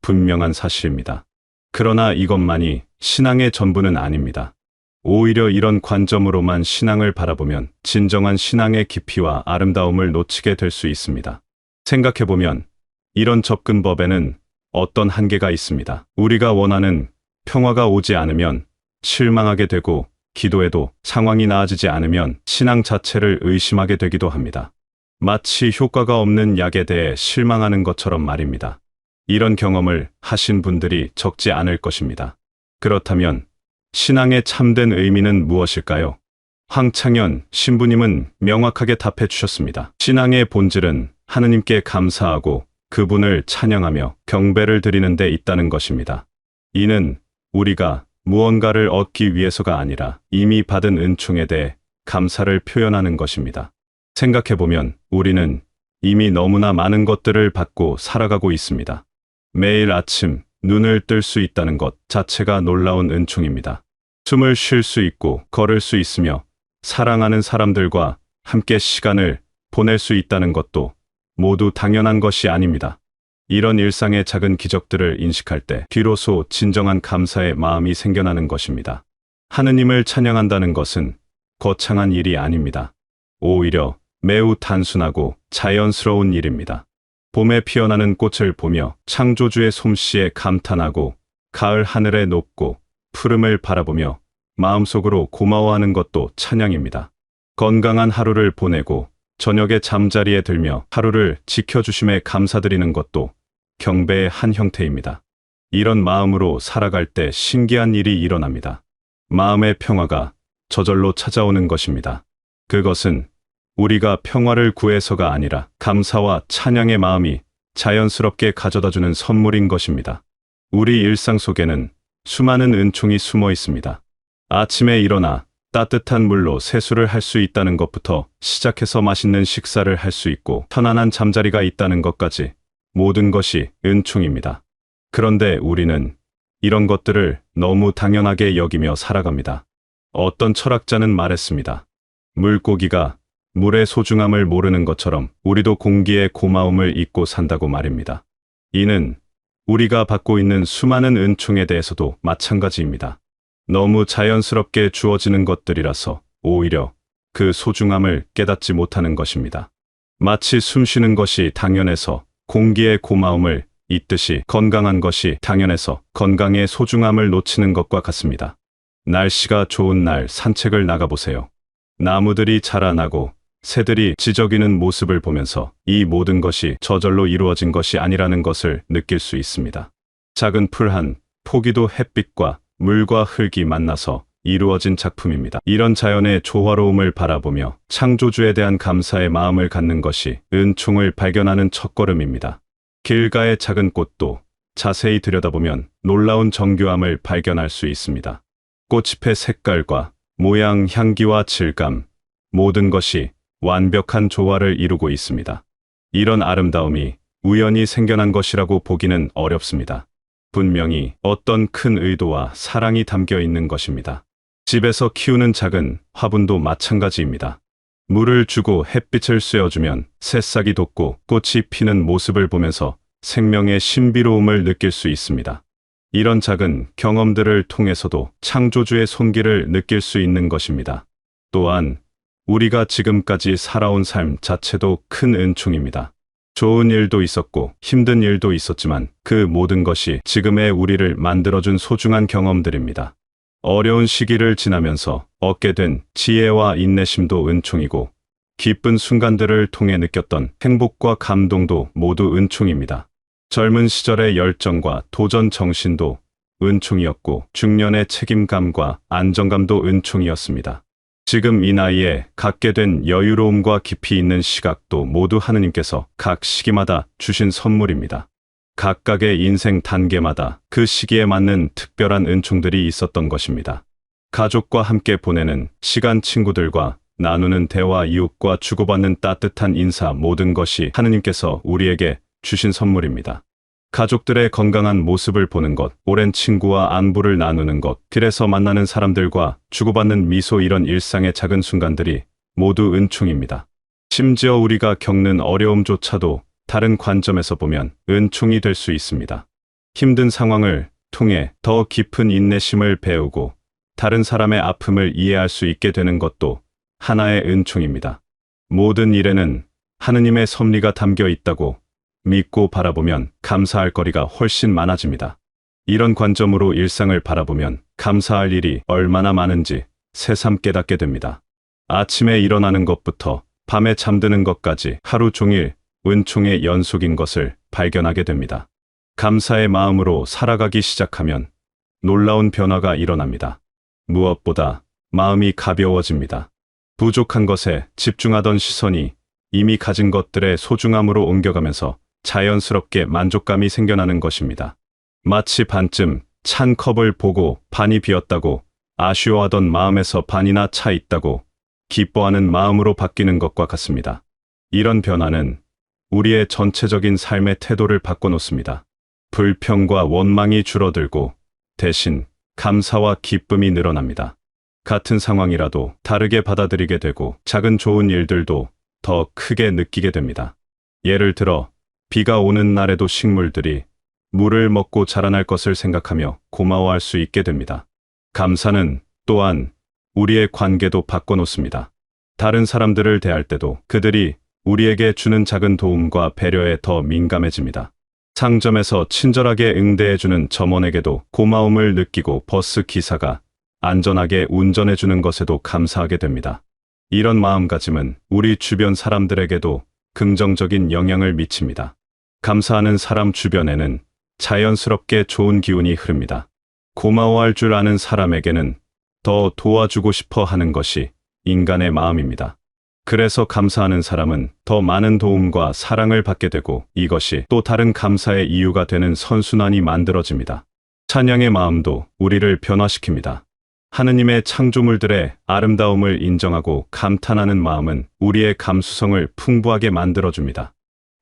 분명한 사실입니다. 그러나 이것만이 신앙의 전부는 아닙니다. 오히려 이런 관점으로만 신앙을 바라보면 진정한 신앙의 깊이와 아름다움을 놓치게 될 수 있습니다. 생각해보면 이런 접근법에는 어떤 한계가 있습니다. 우리가 원하는 평화가 오지 않으면 실망하게 되고 기도해도 상황이 나아지지 않으면 신앙 자체를 의심하게 되기도 합니다. 마치 효과가 없는 약에 대해 실망하는 것처럼 말입니다. 이런 경험을 하신 분들이 적지 않을 것입니다. 그렇다면 신앙의 참된 의미는 무엇일까요? 황창현 신부님은 명확하게 답해 주셨습니다. 신앙의 본질은 하느님께 감사하고 그분을 찬양하며 경배를 드리는 데 있다는 것입니다. 이는 우리가 무언가를 얻기 위해서가 아니라 이미 받은 은총에 대해 감사를 표현하는 것입니다. 생각해보면 우리는 이미 너무나 많은 것들을 받고 살아가고 있습니다. 매일 아침 눈을 뜰 수 있다는 것 자체가 놀라운 은총입니다. 숨을 쉴 수 있고 걸을 수 있으며 사랑하는 사람들과 함께 시간을 보낼 수 있다는 것도 모두 당연한 것이 아닙니다. 이런 일상의 작은 기적들을 인식할 때 비로소 진정한 감사의 마음이 생겨나는 것입니다. 하느님을 찬양한다는 것은 거창한 일이 아닙니다. 오히려 매우 단순하고 자연스러운 일입니다. 봄에 피어나는 꽃을 보며 창조주의 솜씨에 감탄하고 가을 하늘의 높고 푸름을 바라보며 마음속으로 고마워하는 것도 찬양입니다. 건강한 하루를 보내고 저녁에 잠자리에 들며 하루를 지켜주심에 감사드리는 것도 경배의 한 형태입니다. 이런 마음으로 살아갈 때 신기한 일이 일어납니다. 마음의 평화가 저절로 찾아오는 것입니다. 그것은 우리가 평화를 구해서가 아니라 감사와 찬양의 마음이 자연스럽게 가져다주는 선물인 것입니다. 우리 일상 속에는 수많은 은총이 숨어 있습니다. 아침에 일어나 따뜻한 물로 세수를 할 수 있다는 것부터 시작해서 맛있는 식사를 할 수 있고 편안한 잠자리가 있다는 것까지 모든 것이 은총입니다. 그런데 우리는 이런 것들을 너무 당연하게 여기며 살아갑니다. 어떤 철학자는 말했습니다. 물고기가 물의 소중함을 모르는 것처럼 우리도 공기의 고마움을 잊고 산다고 말입니다. 이는 우리가 받고 있는 수많은 은총에 대해서도 마찬가지입니다. 너무 자연스럽게 주어지는 것들이라서 오히려 그 소중함을 깨닫지 못하는 것입니다. 마치 숨쉬는 것이 당연해서 공기의 고마움을 잊듯이 건강한 것이 당연해서 건강의 소중함을 놓치는 것과 같습니다. 날씨가 좋은 날 산책을 나가보세요. 나무들이 자라나고 새들이 지저귀는 모습을 보면서 이 모든 것이 저절로 이루어진 것이 아니라는 것을 느낄 수 있습니다. 작은 풀 한 포기도 햇빛과 물과 흙이 만나서 이루어진 작품입니다. 이런 자연의 조화로움을 바라보며 창조주에 대한 감사의 마음을 갖는 것이 은총을 발견하는 첫걸음입니다. 길가의 작은 꽃도 자세히 들여다보면 놀라운 정교함을 발견할 수 있습니다. 꽃잎의 색깔과 모양, 향기와 질감, 모든 것이 완벽한 조화를 이루고 있습니다. 이런 아름다움이 우연히 생겨난 것이라고 보기는 어렵습니다. 분명히 어떤 큰 의도와 사랑이 담겨 있는 것입니다. 집에서 키우는 작은 화분도 마찬가지입니다. 물을 주고 햇빛을 쐬어주면 새싹이 돋고 꽃이 피는 모습을 보면서 생명의 신비로움을 느낄 수 있습니다. 이런 작은 경험들을 통해서도 창조주의 손길을 느낄 수 있는 것입니다. 또한 우리가 지금까지 살아온 삶 자체도 큰 은총입니다. 좋은 일도 있었고 힘든 일도 있었지만 그 모든 것이 지금의 우리를 만들어준 소중한 경험들입니다. 어려운 시기를 지나면서 얻게 된 지혜와 인내심도 은총이고 기쁜 순간들을 통해 느꼈던 행복과 감동도 모두 은총입니다. 젊은 시절의 열정과 도전 정신도 은총이었고 중년의 책임감과 안정감도 은총이었습니다. 지금 이 나이에 갖게 된 여유로움과 깊이 있는 시각도 모두 하느님께서 각 시기마다 주신 선물입니다. 각각의 인생 단계마다 그 시기에 맞는 특별한 은총들이 있었던 것입니다. 가족과 함께 보내는 시간, 친구들과 나누는 대화, 이웃과 주고받는 따뜻한 인사, 모든 것이 하느님께서 우리에게 주신 선물입니다. 가족들의 건강한 모습을 보는 것, 오랜 친구와 안부를 나누는 것, 길에서 만나는 사람들과 주고받는 미소, 이런 일상의 작은 순간들이 모두 은총입니다. 심지어 우리가 겪는 어려움조차도 다른 관점에서 보면 은총이 될 수 있습니다. 힘든 상황을 통해 더 깊은 인내심을 배우고 다른 사람의 아픔을 이해할 수 있게 되는 것도 하나의 은총입니다. 모든 일에는 하느님의 섭리가 담겨 있다고 믿고 바라보면 감사할 거리가 훨씬 많아집니다. 이런 관점으로 일상을 바라보면 감사할 일이 얼마나 많은지 새삼 깨닫게 됩니다. 아침에 일어나는 것부터 밤에 잠드는 것까지 하루 종일 은총의 연속인 것을 발견하게 됩니다. 감사의 마음으로 살아가기 시작하면 놀라운 변화가 일어납니다. 무엇보다 마음이 가벼워집니다. 부족한 것에 집중하던 시선이 이미 가진 것들의 소중함으로 옮겨가면서 자연스럽게 만족감이 생겨나는 것입니다. 마치 반쯤 찬 컵을 보고 반이 비었다고 아쉬워하던 마음에서 반이나 차 있다고 기뻐하는 마음으로 바뀌는 것과 같습니다. 이런 변화는 우리의 전체적인 삶의 태도를 바꿔놓습니다. 불평과 원망이 줄어들고 대신 감사와 기쁨이 늘어납니다. 같은 상황이라도 다르게 받아들이게 되고 작은 좋은 일들도 더 크게 느끼게 됩니다. 예를 들어 비가 오는 날에도 식물들이 물을 먹고 자라날 것을 생각하며 고마워할 수 있게 됩니다. 감사는 또한 우리의 관계도 바꿔놓습니다. 다른 사람들을 대할 때도 그들이 우리에게 주는 작은 도움과 배려에 더 민감해집니다. 상점에서 친절하게 응대해주는 점원에게도 고마움을 느끼고 버스 기사가 안전하게 운전해주는 것에도 감사하게 됩니다. 이런 마음가짐은 우리 주변 사람들에게도 긍정적인 영향을 미칩니다. 감사하는 사람 주변에는 자연스럽게 좋은 기운이 흐릅니다. 고마워할 줄 아는 사람에게는 더 도와주고 싶어 하는 것이 인간의 마음입니다. 그래서 감사하는 사람은 더 많은 도움과 사랑을 받게 되고 이것이 또 다른 감사의 이유가 되는 선순환이 만들어집니다. 찬양의 마음도 우리를 변화시킵니다. 하느님의 창조물들의 아름다움을 인정하고 감탄하는 마음은 우리의 감수성을 풍부하게 만들어줍니다.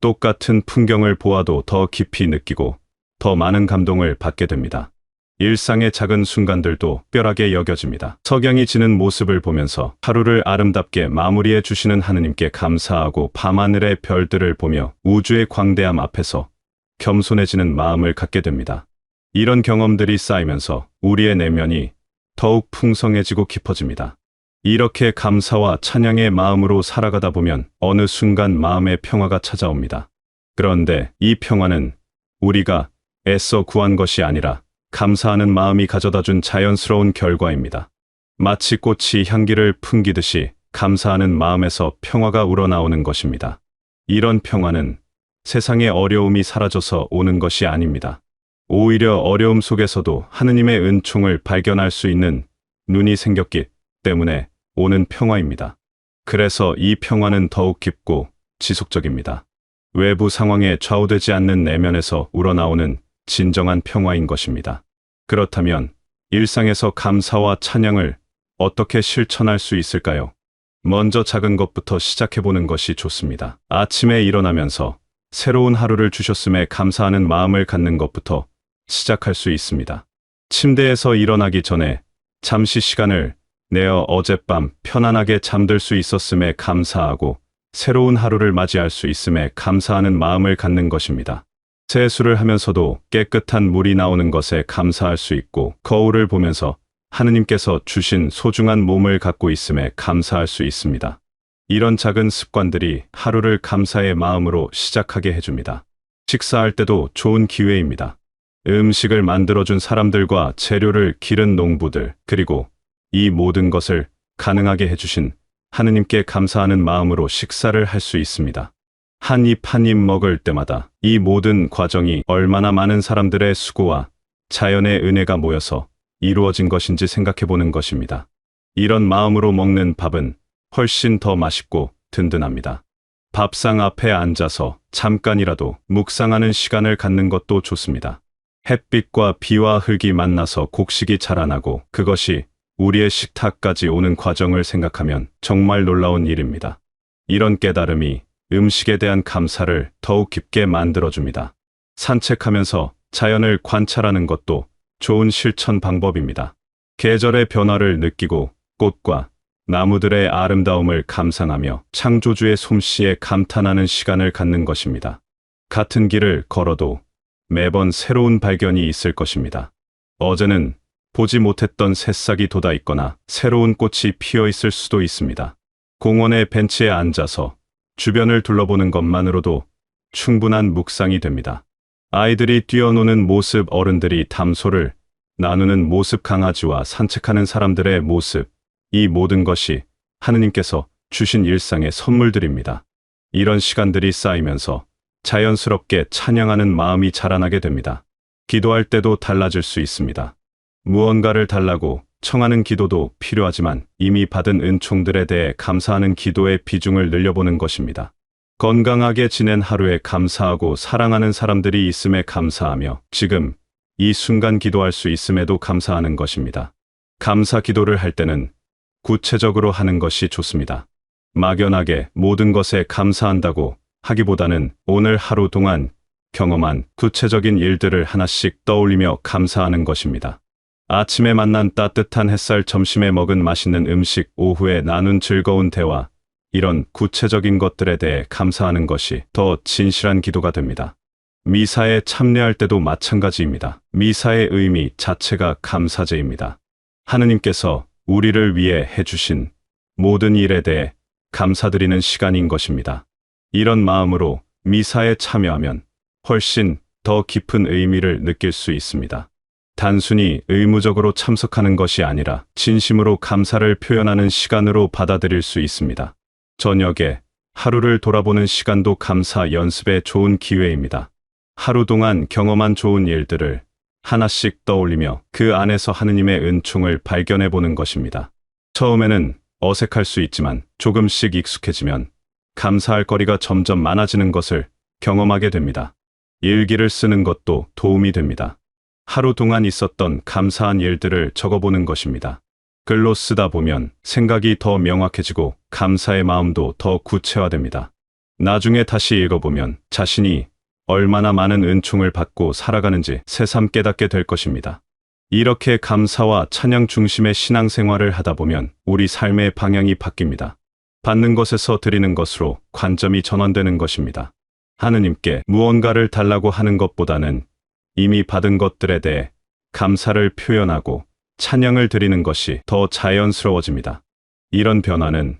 똑같은 풍경을 보아도 더 깊이 느끼고 더 많은 감동을 받게 됩니다. 일상의 작은 순간들도 특별하게 여겨집니다. 석양이 지는 모습을 보면서 하루를 아름답게 마무리해 주시는 하느님께 감사하고 밤하늘의 별들을 보며 우주의 광대함 앞에서 겸손해지는 마음을 갖게 됩니다. 이런 경험들이 쌓이면서 우리의 내면이 더욱 풍성해지고 깊어집니다. 이렇게 감사와 찬양의 마음으로 살아가다 보면 어느 순간 마음의 평화가 찾아옵니다. 그런데 이 평화는 우리가 애써 구한 것이 아니라 감사하는 마음이 가져다준 자연스러운 결과입니다. 마치 꽃이 향기를 풍기듯이 감사하는 마음에서 평화가 우러나오는 것입니다. 이런 평화는 세상의 어려움이 사라져서 오는 것이 아닙니다. 오히려 어려움 속에서도 하느님의 은총을 발견할 수 있는 눈이 생겼기 때문에 오는 평화입니다. 그래서 이 평화는 더욱 깊고 지속적입니다. 외부 상황에 좌우되지 않는 내면에서 우러나오는 진정한 평화인 것입니다. 그렇다면 일상에서 감사와 찬양을 어떻게 실천할 수 있을까요? 먼저 작은 것부터 시작해보는 것이 좋습니다. 아침에 일어나면서 새로운 하루를 주셨음에 감사하는 마음을 갖는 것부터 시작할 수 있습니다. 침대에서 일어나기 전에 잠시 시간을 내어 어젯밤 편안하게 잠들 수 있었음에 감사하고 새로운 하루를 맞이할 수 있음에 감사하는 마음을 갖는 것입니다. 세수를 하면서도 깨끗한 물이 나오는 것에 감사할 수 있고 거울을 보면서 하느님께서 주신 소중한 몸을 갖고 있음에 감사할 수 있습니다. 이런 작은 습관들이 하루를 감사의 마음으로 시작하게 해줍니다. 식사할 때도 좋은 기회입니다. 음식을 만들어준 사람들과 재료를 기른 농부들, 그리고 이 모든 것을 가능하게 해주신 하느님께 감사하는 마음으로 식사를 할 수 있습니다. 한 입 한 입 먹을 때마다 이 모든 과정이 얼마나 많은 사람들의 수고와 자연의 은혜가 모여서 이루어진 것인지 생각해 보는 것입니다. 이런 마음으로 먹는 밥은 훨씬 더 맛있고 든든합니다. 밥상 앞에 앉아서 잠깐이라도 묵상하는 시간을 갖는 것도 좋습니다. 햇빛과 비와 흙이 만나서 곡식이 자라나고 그것이 우리의 식탁까지 오는 과정을 생각하면 정말 놀라운 일입니다. 이런 깨달음이 음식에 대한 감사를 더욱 깊게 만들어줍니다. 산책하면서 자연을 관찰하는 것도 좋은 실천 방법입니다. 계절의 변화를 느끼고 꽃과 나무들의 아름다움을 감상하며 창조주의 솜씨에 감탄하는 시간을 갖는 것입니다. 같은 길을 걸어도 매번 새로운 발견이 있을 것입니다. 어제는 보지 못했던 새싹이 돋아 있거나 새로운 꽃이 피어 있을 수도 있습니다. 공원의 벤치에 앉아서 주변을 둘러보는 것만으로도 충분한 묵상이 됩니다. 아이들이 뛰어노는 모습, 어른들이 담소를 나누는 모습, 강아지와 산책하는 사람들의 모습, 이 모든 것이 하느님께서 주신 일상의 선물들입니다. 이런 시간들이 쌓이면서 자연스럽게 찬양하는 마음이 자라나게 됩니다. 기도할 때도 달라질 수 있습니다. 무언가를 달라고 청하는 기도도 필요하지만 이미 받은 은총들에 대해 감사하는 기도의 비중을 늘려보는 것입니다. 건강하게 지낸 하루에 감사하고 사랑하는 사람들이 있음에 감사하며 지금 이 순간 기도할 수 있음에도 감사하는 것입니다. 감사 기도를 할 때는 구체적으로 하는 것이 좋습니다. 막연하게 모든 것에 감사한다고 하기보다는 오늘 하루 동안 경험한 구체적인 일들을 하나씩 떠올리며 감사하는 것입니다. 아침에 만난 따뜻한 햇살, 점심에 먹은 맛있는 음식, 오후에 나눈 즐거운 대화, 이런 구체적인 것들에 대해 감사하는 것이 더 진실한 기도가 됩니다. 미사에 참여할 때도 마찬가지입니다. 미사의 의미 자체가 감사제입니다. 하느님께서 우리를 위해 해주신 모든 일에 대해 감사드리는 시간인 것입니다. 이런 마음으로 미사에 참여하면 훨씬 더 깊은 의미를 느낄 수 있습니다. 단순히 의무적으로 참석하는 것이 아니라 진심으로 감사를 표현하는 시간으로 받아들일 수 있습니다. 저녁에 하루를 돌아보는 시간도 감사 연습의 좋은 기회입니다. 하루 동안 경험한 좋은 일들을 하나씩 떠올리며 그 안에서 하느님의 은총을 발견해 보는 것입니다. 처음에는 어색할 수 있지만 조금씩 익숙해지면 감사할 거리가 점점 많아지는 것을 경험하게 됩니다. 일기를 쓰는 것도 도움이 됩니다. 하루 동안 있었던 감사한 일들을 적어보는 것입니다. 글로 쓰다 보면 생각이 더 명확해지고 감사의 마음도 더 구체화됩니다. 나중에 다시 읽어보면 자신이 얼마나 많은 은총을 받고 살아가는지 새삼 깨닫게 될 것입니다. 이렇게 감사와 찬양 중심의 신앙생활을 하다 보면 우리 삶의 방향이 바뀝니다. 받는 것에서 드리는 것으로 관점이 전환되는 것입니다. 하느님께 무언가를 달라고 하는 것보다는 이미 받은 것들에 대해 감사를 표현하고 찬양을 드리는 것이 더 자연스러워집니다. 이런 변화는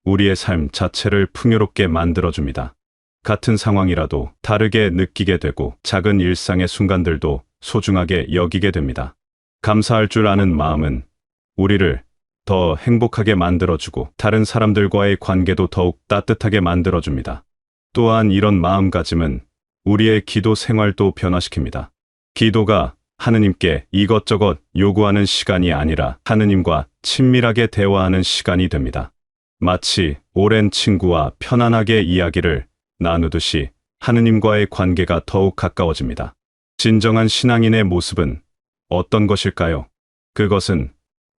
우리의 삶 자체를 풍요롭게 만들어줍니다. 같은 상황이라도 다르게 느끼게 되고 작은 일상의 순간들도 소중하게 여기게 됩니다. 감사할 줄 아는 마음은 우리를 더 행복하게 만들어주고 다른 사람들과의 관계도 더욱 따뜻하게 만들어줍니다. 또한 이런 마음가짐은 우리의 기도 생활도 변화시킵니다. 기도가 하느님께 이것저것 요구하는 시간이 아니라 하느님과 친밀하게 대화하는 시간이 됩니다. 마치 오랜 친구와 편안하게 이야기를 나누듯이 하느님과의 관계가 더욱 가까워집니다. 진정한 신앙인의 모습은 어떤 것일까요? 그것은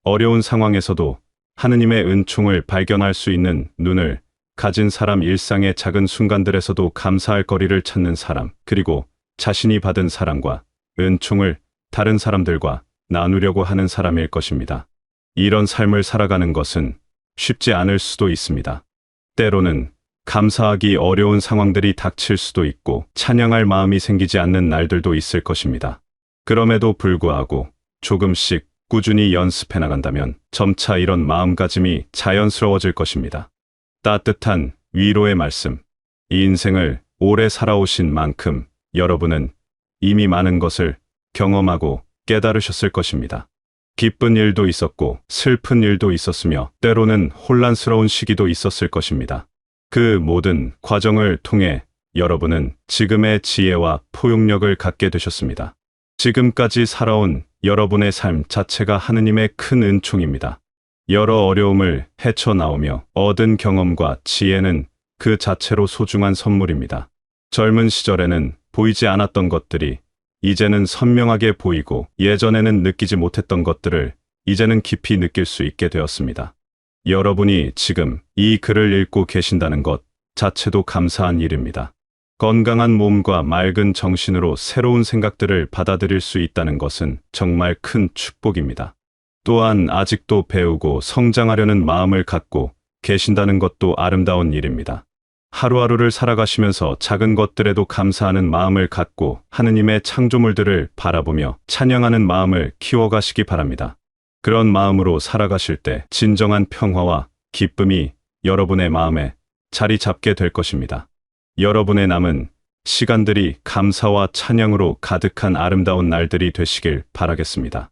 어려운 상황에서도 하느님의 은총을 발견할 수 있는 눈을 가진 사람, 일상의 작은 순간들에서도 감사할 거리를 찾는 사람, 그리고 자신이 받은 사랑과 은총을 다른 사람들과 나누려고 하는 사람일 것입니다. 이런 삶을 살아가는 것은 쉽지 않을 수도 있습니다. 때로는 감사하기 어려운 상황들이 닥칠 수도 있고 찬양할 마음이 생기지 않는 날들도 있을 것입니다. 그럼에도 불구하고 조금씩 꾸준히 연습해 나간다면 점차 이런 마음가짐이 자연스러워질 것입니다. 따뜻한 위로의 말씀. 이 인생을 오래 살아오신 만큼 여러분은 이미 많은 것을 경험하고 깨달으셨을 것입니다. 기쁜 일도 있었고 슬픈 일도 있었으며 때로는 혼란스러운 시기도 있었을 것입니다. 그 모든 과정을 통해 여러분은 지금의 지혜와 포용력을 갖게 되셨습니다. 지금까지 살아온 여러분의 삶 자체가 하느님의 큰 은총입니다. 여러 어려움을 헤쳐나오며 얻은 경험과 지혜는 그 자체로 소중한 선물입니다. 젊은 시절에는 보이지 않았던 것들이 이제는 선명하게 보이고 예전에는 느끼지 못했던 것들을 이제는 깊이 느낄 수 있게 되었습니다. 여러분이 지금 이 글을 읽고 계신다는 것 자체도 감사한 일입니다. 건강한 몸과 맑은 정신으로 새로운 생각들을 받아들일 수 있다는 것은 정말 큰 축복입니다. 또한 아직도 배우고 성장하려는 마음을 갖고 계신다는 것도 아름다운 일입니다. 하루하루를 살아가시면서 작은 것들에도 감사하는 마음을 갖고 하느님의 창조물들을 바라보며 찬양하는 마음을 키워가시기 바랍니다. 그런 마음으로 살아가실 때 진정한 평화와 기쁨이 여러분의 마음에 자리 잡게 될 것입니다. 여러분의 남은 시간들이 감사와 찬양으로 가득한 아름다운 날들이 되시길 바라겠습니다.